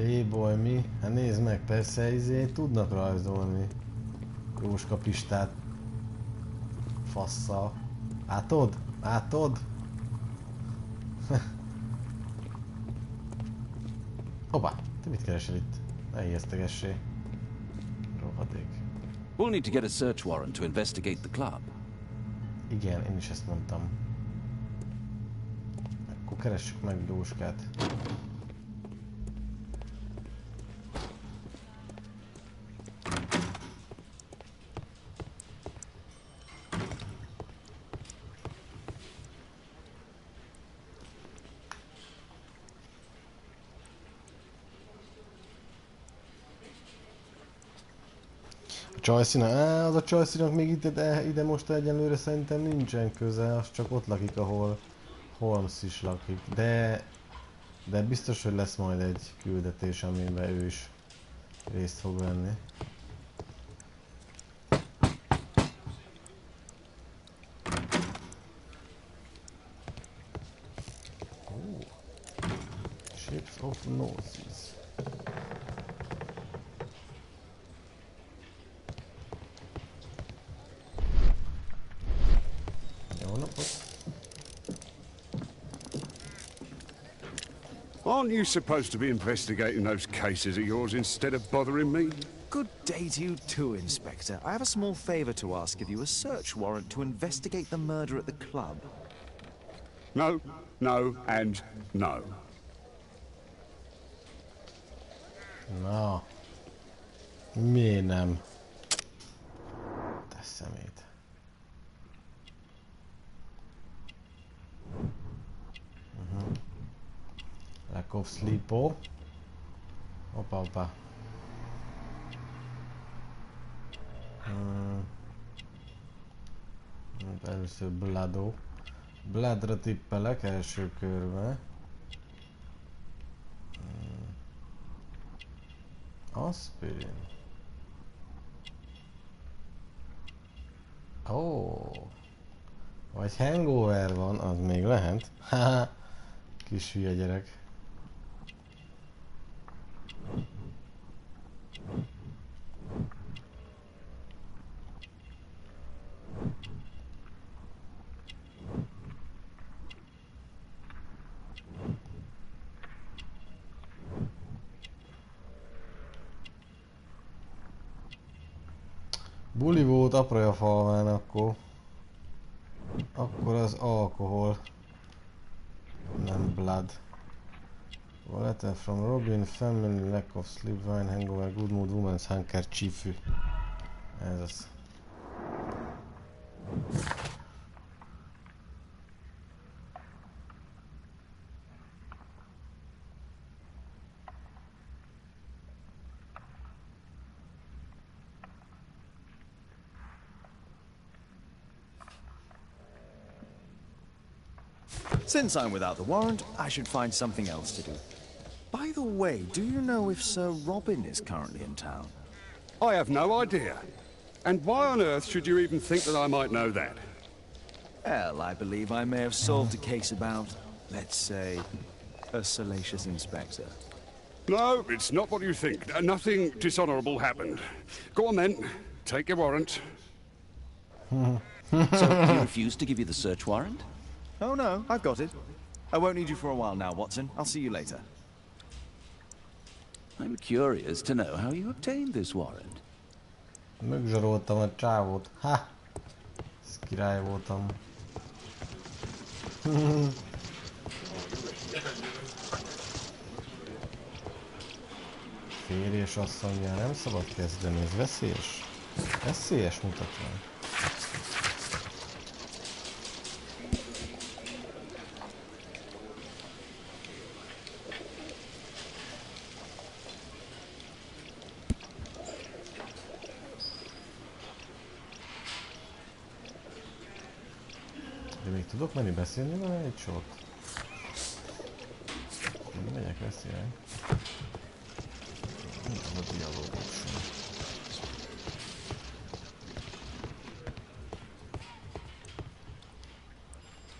Speaker 1: Playboy mi? Hát nézd meg, persze tudnak rajzolni. Jóska Pistát. Fasszal. Látod? Látod? Hoppá, te mit keresel itt? Ne ijesztegessé. Rohadék.
Speaker 3: We'll need to get a search warrant to investigate the club.
Speaker 1: Igen, én is ezt mondtam. Akkor keressük meg Jóskát. Csajszínak, az a csajszínak még ide most egyenlőre szerintem nincsen köze, az csak ott lakik, ahol Holmes is lakik, de biztos, hogy lesz majd egy küldetés, amiben ő is részt fog venni. Ships of Noses.
Speaker 12: Aren't you supposed to be investigating those cases of yours instead of bothering me?
Speaker 2: Good day to you too, Inspector. I have a small favor to ask of you, a search warrant to investigate the murder at the club.
Speaker 12: No, no, and no.
Speaker 1: Na. Miért nem? Te szemét. Lack of sleepo. Opa. Először Bloodó. Bloodra tippelek első körbe. Aspirin. Vagy hangover van, az még lehet. Haha. Kis hülye gyerek. Buli volt apraja falván akkor. Akkor az alkohol. Nem blood. Letter from Robin, family, lack of sleep, wine, hangover, good mood, woman's handkerchief. Ez az.
Speaker 2: Since I'm without the warrant, I should find something else to do. By the way, do you know if Sir Robin is currently in town?
Speaker 12: I have no idea. And why on earth should you even think that I might know that?
Speaker 2: Well, I believe I may have solved a case about, let's say, a salacious inspector.
Speaker 12: No, it's not what you think. Nothing dishonorable happened. Go on then. Take your warrant.
Speaker 3: So, you refuse to give you the search warrant?
Speaker 2: Oh no, I've got it. I won't need you for a while now, Watson. I'll see you later.
Speaker 3: I'm curious to know how you obtained this warrant.
Speaker 1: Megzsaroltam a csávót. Ha! Ez király voltam. Férjes asszonyjal nem szabad kezdeni, ez veszélyes. Veszélyes mutatvány. De még tudok menni beszélni vele egy sort? Én megyek beszélni. Nem a dialógus.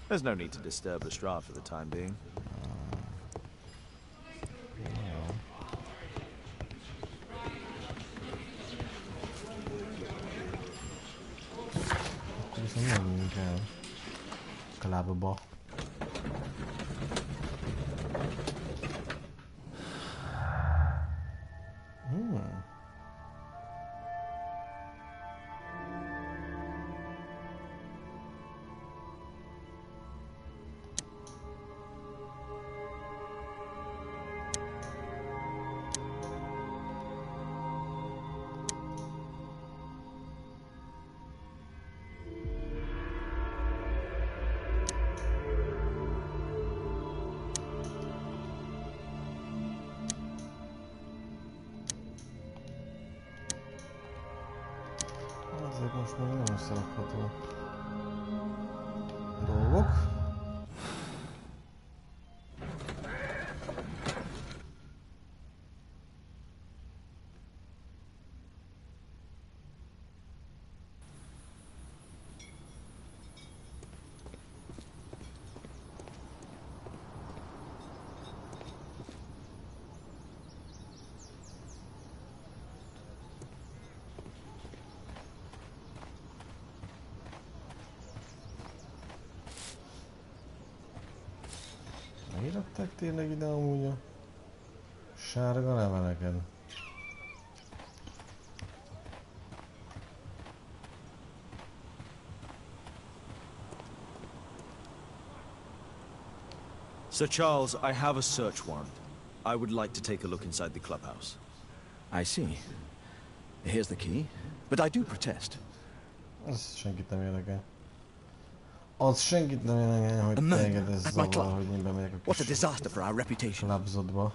Speaker 2: There's no need to disturb Lestrade for the time being.
Speaker 1: lábba. Ezek most még nem összerakható dolgok. Megíratták tényleg ide amúgy a sárga leveleken?
Speaker 2: Sir Charles, I have a search warrant. I would like to take a look inside the clubhouse.
Speaker 11: I see. Here's the key. But I do protest.
Speaker 1: Az senkit nem érdekel. Az senkit nem érdekel, hogy téged ez zavar, hogy én bemegyek a kis klubzodba.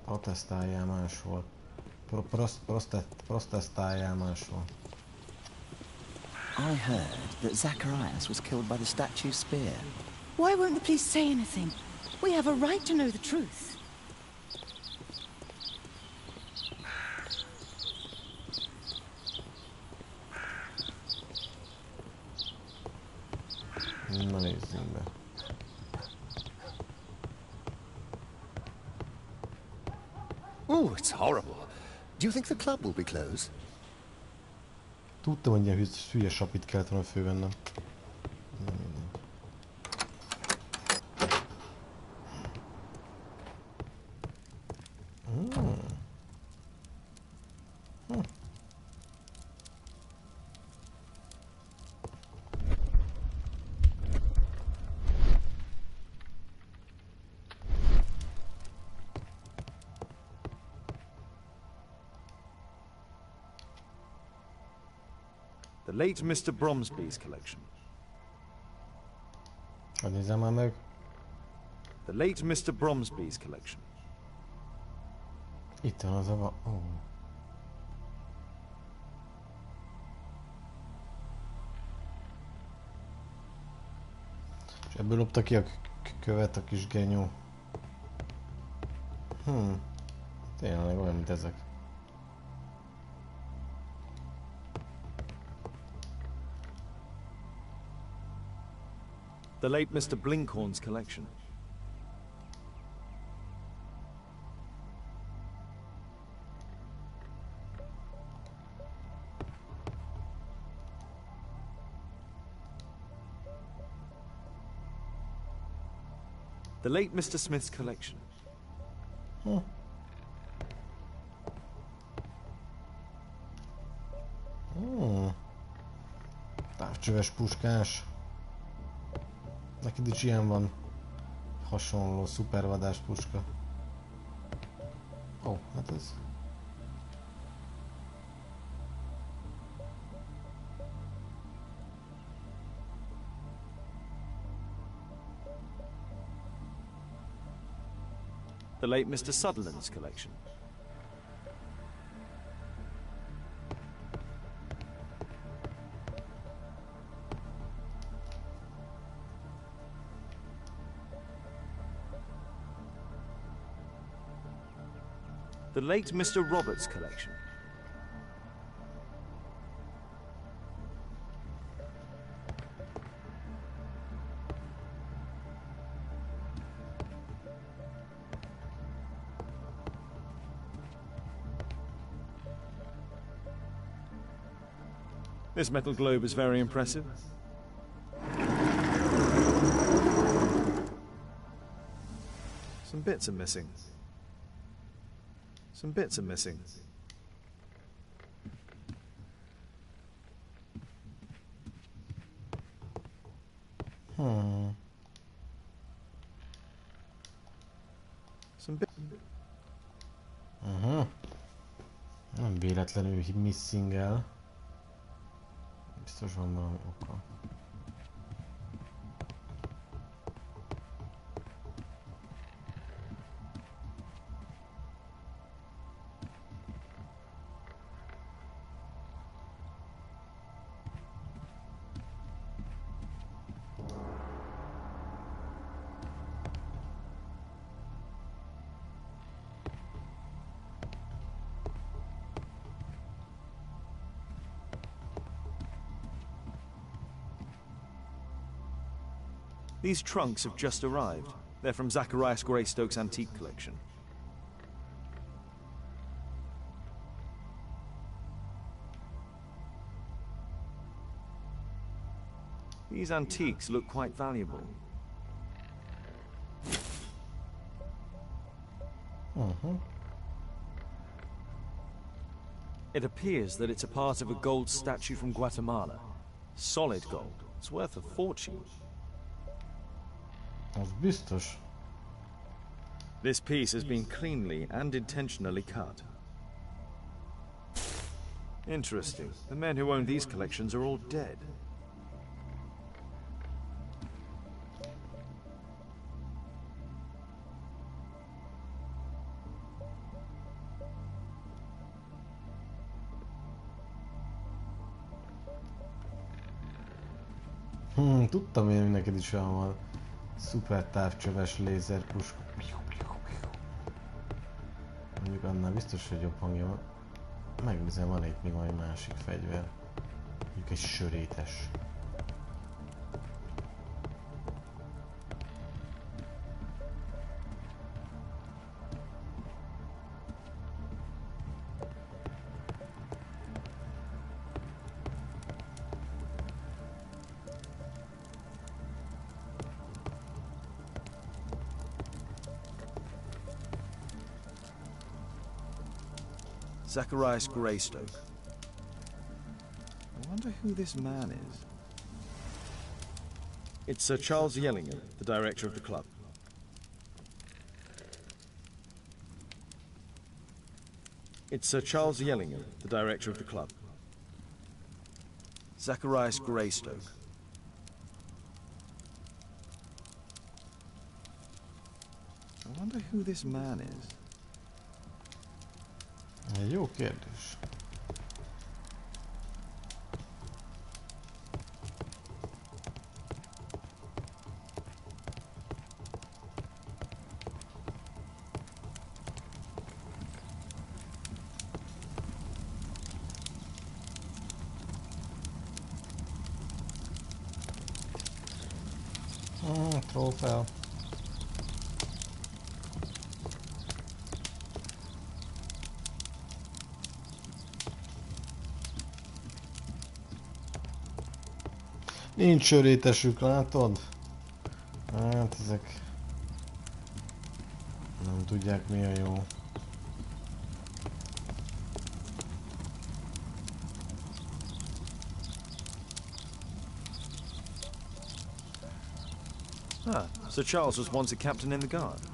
Speaker 1: Protestáljál máshol. Protestáljál máshol.
Speaker 6: I heard that Zacharias was killed by the statue's spear.
Speaker 14: Why won't the police say anything? We have a right to know the truth.
Speaker 1: Na nézzünk be.
Speaker 13: Oh, it's horrible. Do you think the club will be closed?
Speaker 1: Tudtam, hogy ilyen hülye sapit kellett volna fővennem.
Speaker 2: The late Mr. Bromsby's collection.
Speaker 1: Hogy nézem már meg?
Speaker 2: The late Mr. Bromsby's collection.
Speaker 1: Itt van az a... Oh. És ebből lopta ki a követ a kis genyó. Tényleg olyan, mint ezek.
Speaker 2: The late Mr. Blinkhorn's collection. The late Mr. Smith's collection.
Speaker 1: Távcsöves puskás. Neked is ilyen van. Hasonló szupervadás puska. Ó, hát ez...
Speaker 2: The late Mr. Sutherland's collection. The late Mr. Roberts' collection. This metal globe is very impressive. Some bits are missing. Some bits are missing. Some bits.
Speaker 1: Nem véletlenül missing el. Biztos van valami oka.
Speaker 2: These trunks have just arrived. They're from Zacharias Greystoke's antique collection. These antiques look quite valuable. It appears that it's a part of a gold statue from Guatemala. Solid gold. It's worth a fortune.
Speaker 1: Az biztos.
Speaker 2: This piece has been cleanly and intentionally cut. Interesting. The men who own these collections are all dead.
Speaker 1: Tudtam én, hogy neked is olyan van. Szuper távcsöves lézerpuska. Mondjuk annál biztos, hogy jobb hangja van. Megnézem, van itt még valami másik fegyver. Mondjuk egy sörétes.
Speaker 2: Zacharias Greystoke. I wonder who this man is. It's Sir Charles Yellingham, the director of the club. It's Sir Charles Yellingham, the director of the club. Zacharias Greystoke. I wonder who this man is.
Speaker 1: Jó kérdés. Trófea. Nincs sörétesük, látod? Hát ezek nem tudják, mi a jó.
Speaker 2: Ah, Sir Charles was once a captain in the guard.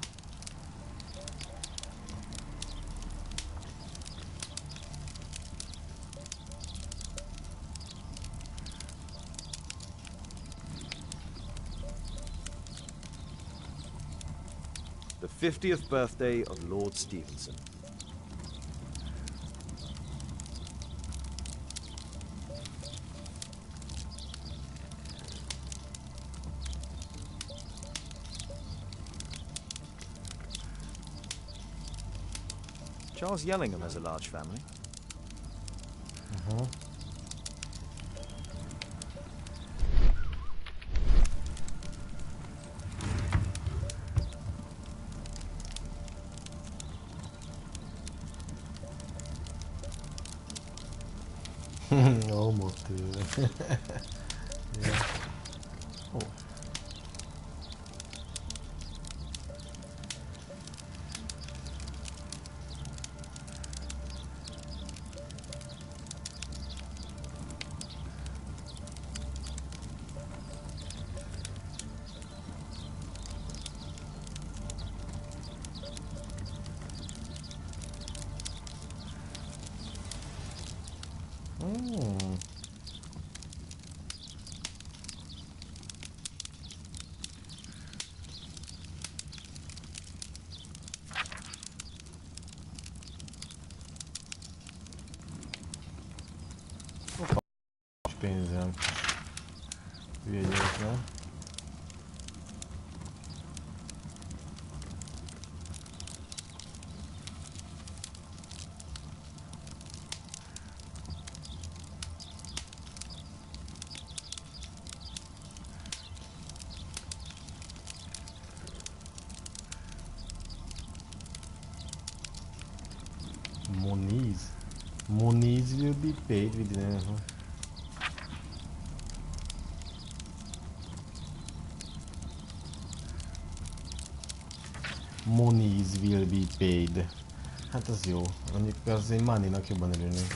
Speaker 2: The 50th birthday of Lord Stevenson. Charles Yellingham has a large family.
Speaker 1: Almost. Yeah. Oh. Pénzem. Hülye gyerek, nem? Moniz will be paid with the Monies will be paid. Hát az jó. Mondjuk az én money-nak jobban örülnék.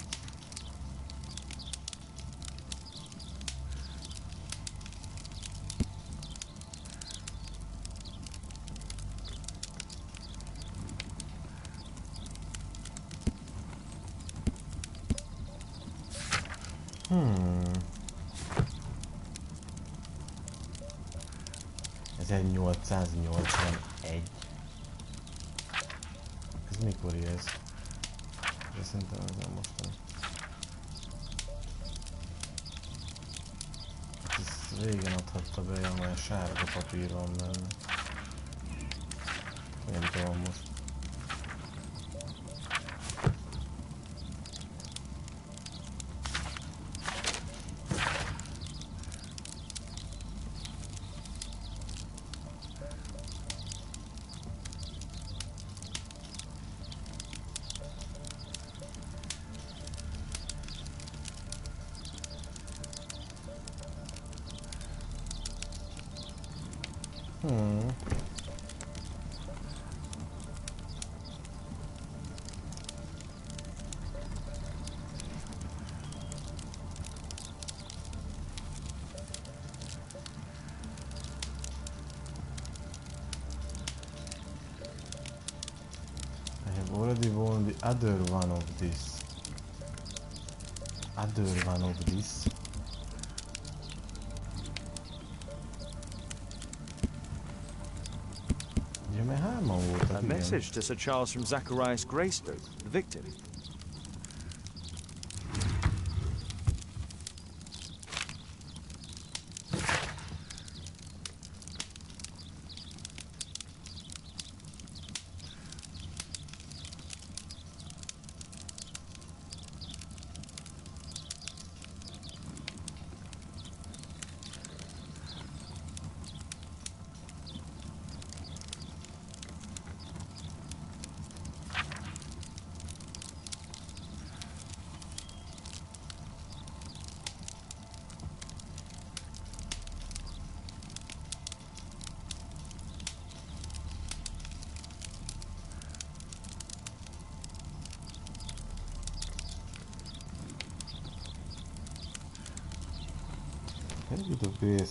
Speaker 1: Hmm. 1881. Ez mikor ez? De szerintem ez nem mostani. Ezt régen adhatta be, amely sárga papír van benne. Nem tudom most. Already won the other one of this. Ugye, mert hárman voltak,
Speaker 2: A message to Sir Charles from Zacharias Greystoke, the victim.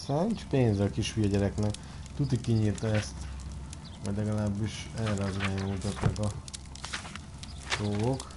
Speaker 1: Nincs pénze a kis hülye gyereknek. Tuti kinyírta ezt. Vagy legalábbis erre az irányultak meg a dolgok.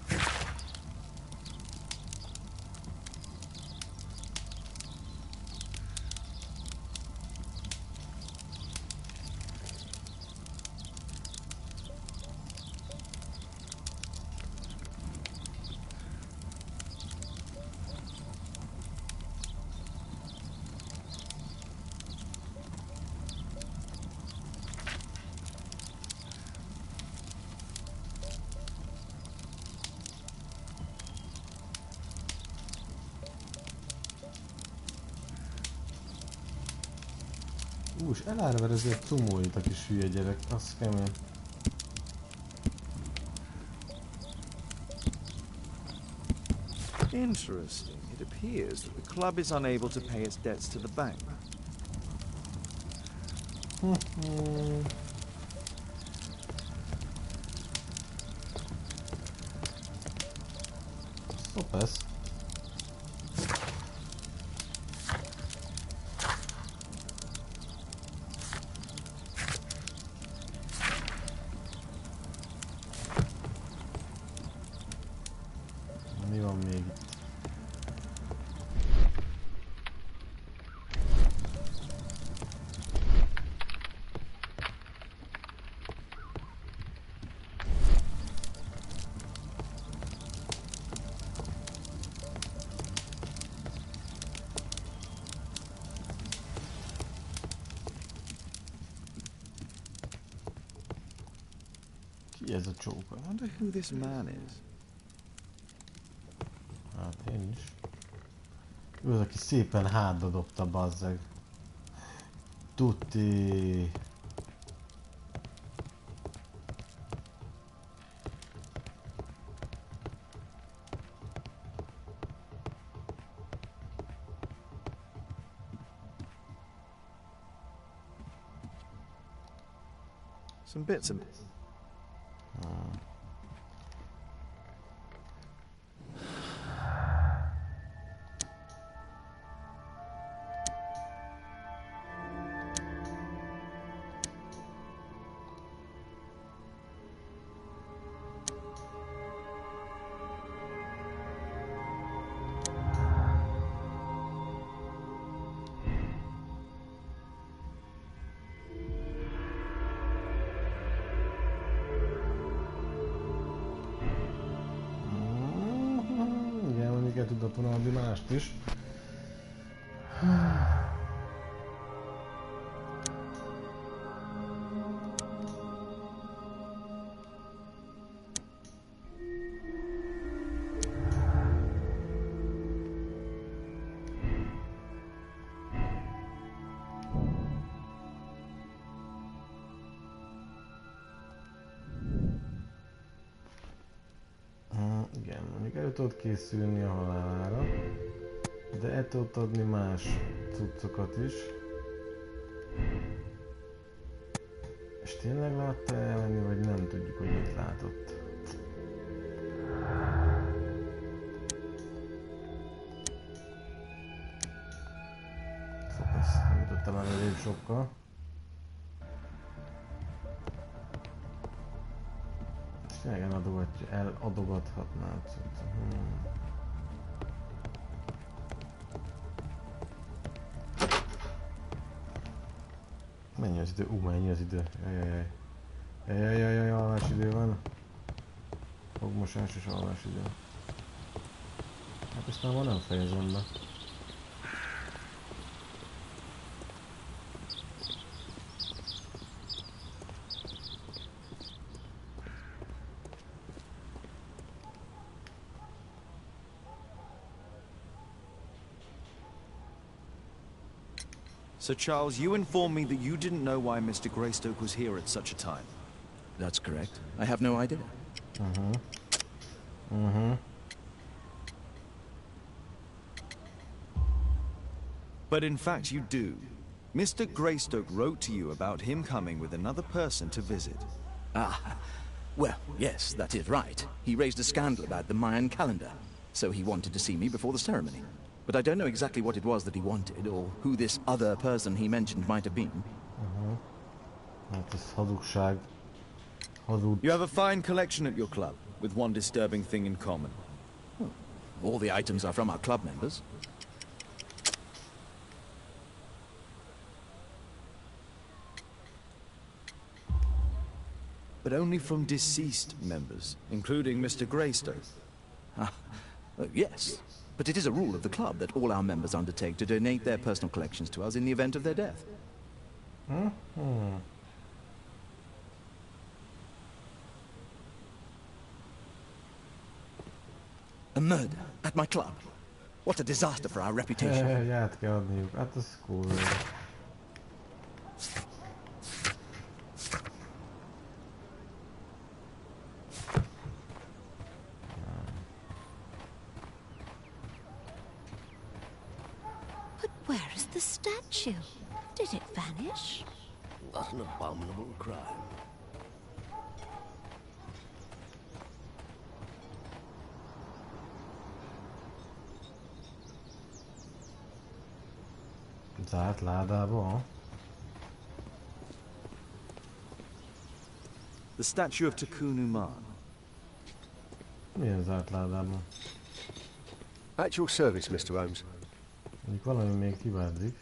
Speaker 1: És elárver ezért csomóit a kis hülye gyerek, az kemény.
Speaker 2: Interesting. It appears that the club is unable to pay its debts to the bank.
Speaker 1: Szopasz. Mi van még itt? Ki ez a csóka?
Speaker 2: I wonder who this man is.
Speaker 1: Hát én is. Ő az, aki szépen hátba dobta, bazzeg. Tuti.
Speaker 2: Some bits of...
Speaker 1: Tudott volna adni mást is. Igen, mondjuk el tudod készülni a halálára, de el tudod adni más cuccokat is. És tényleg látta ellenni, vagy nem tudjuk, hogy mit látott. Szóval ezt nem jutottam el elég sokkal. Tényleg eladogathatná a cuccot. Mennyi az idő? Mennyi az idő? Jajjajjaj, alvásidő van. Fogmosás és alvásidő. Hát ezt már nem fejezem be.
Speaker 2: Sir Charles, you informed me that you didn't know why Mr. Greystoke was here at such a time.
Speaker 11: That's correct. I have no idea.
Speaker 2: But in fact you do. Mr. Greystoke wrote to you about him coming with another person to visit.
Speaker 11: Ah, well, yes, that is right. He raised a scandal about the Mayan calendar, so he wanted to see me before the ceremony. But I don't know exactly what it was that he wanted, or who this other person he mentioned might have been.
Speaker 1: Hát ez hazugság.
Speaker 2: You have a fine collection at your club, with one disturbing thing in common.
Speaker 11: Oh, all the items are from our club members.
Speaker 2: But only from deceased members, including Mr. Greystoke.
Speaker 11: Yes. But it is a rule of the club that all our members undertake to donate their personal collections to us in the event of their death. A murder at my club. What a disaster for our reputation.
Speaker 1: Át kell adniuk. Hát ez cool.
Speaker 14: The statue. Did it vanish?
Speaker 7: What an abominable crime.
Speaker 1: Zárt ládába.
Speaker 2: The statue of Takunu Man.
Speaker 1: Milyen zárt ládában?
Speaker 13: At your service, Mr. Holmes.
Speaker 1: Mondjuk valami még kivárzik.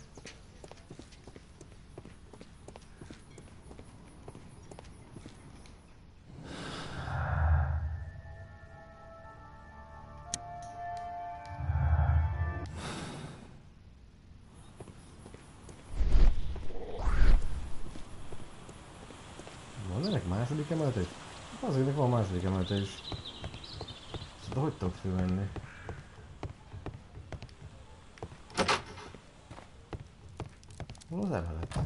Speaker 1: Van ennek második emelete? Azért van második emelete is. De hogy tudok fölvenni? Hol az emelet?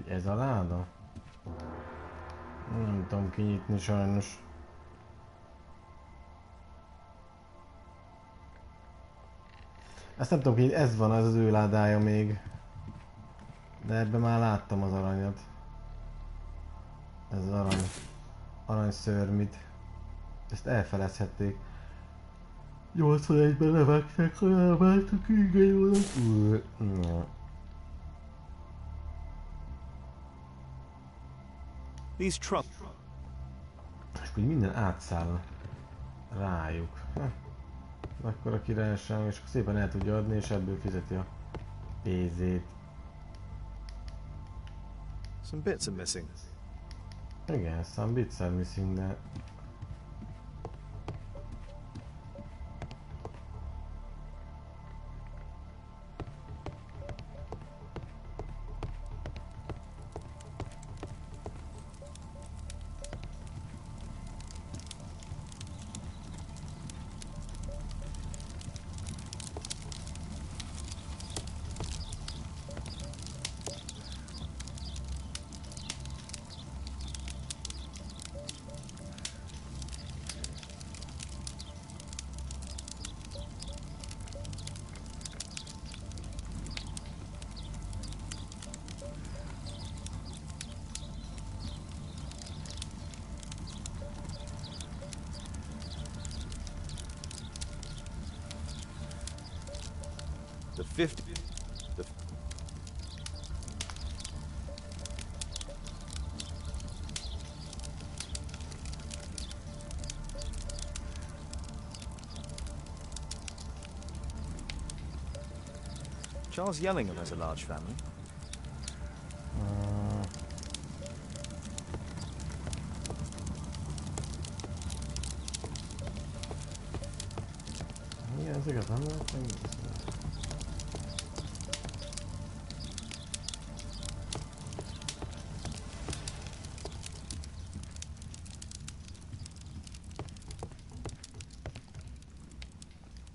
Speaker 1: Ez a láda? Nem tudom kinyitni sajnos. Ezt nem tudom, hogy ez van, az ő ládája még. De ebben már láttam az aranyat. Ez az arany szörmit. Ezt elfelezhették. 81-ben levágták, ha elváltak, igen jónak.
Speaker 2: These trucks.
Speaker 1: És úgy minden átszáll rájuk. Akkor a királyság, és szépen el tudja adni, és ebből fizeti a pénzét.
Speaker 2: Some bits are missing.
Speaker 1: Igen, some bits are missing, de...
Speaker 2: The 50. Charles Yellingham has a large family.
Speaker 1: Igen, ez igazán nem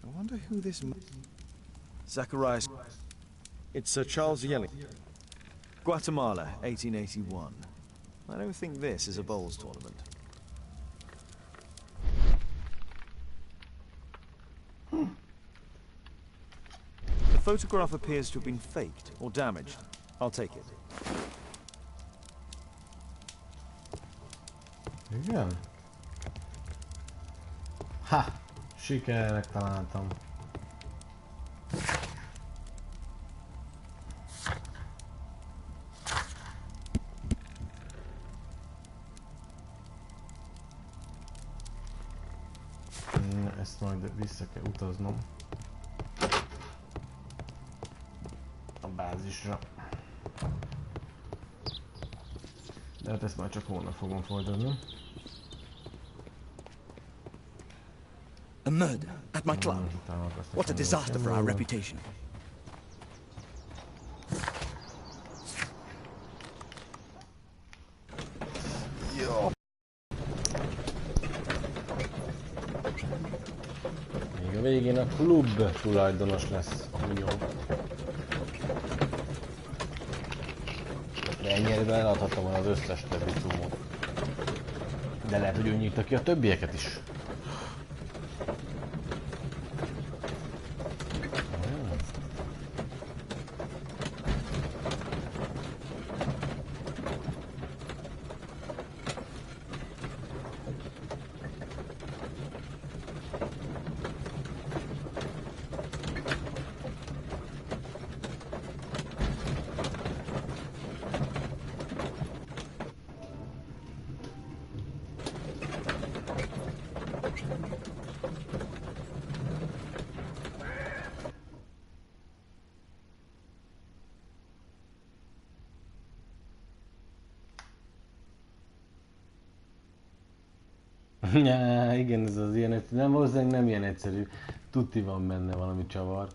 Speaker 2: I wonder who this... Zacharias... It's Sir Charles Yelling. Guatemala, 1881. I don't think this is a bowls tournament. The photograph appears to have been faked or damaged. I'll take it.
Speaker 1: Igen? Ha! Sikernek találtam. Ezt majd vissza kell utaznom a bázisra. De hát ezt már csak holnap fogom folytatni.
Speaker 11: A murder at my club. What a disaster for our reputation.
Speaker 1: Még a végén a klub tulajdonos lesz. Jó. De ennyire eladhatom az összes többi cumot. De lehet, hogy ő nyírta ki a többieket is. Ja, igen, ez az ilyen egyszerű. Nem, valószínűleg nem ilyen egyszerű. Tuti van benne valami csavar.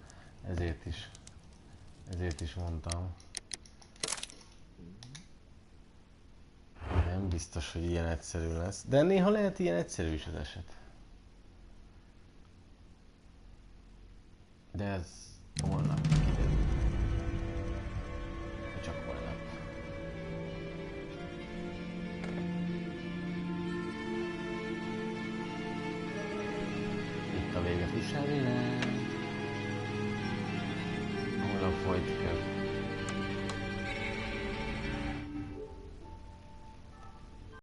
Speaker 1: Ezért is mondtam. Nem biztos, hogy ilyen egyszerű lesz. De néha lehet ilyen egyszerű is az eset. De ez holnap kiderül. Csak holnap. Itt a vége friss elmélet. Holnap folytatjuk.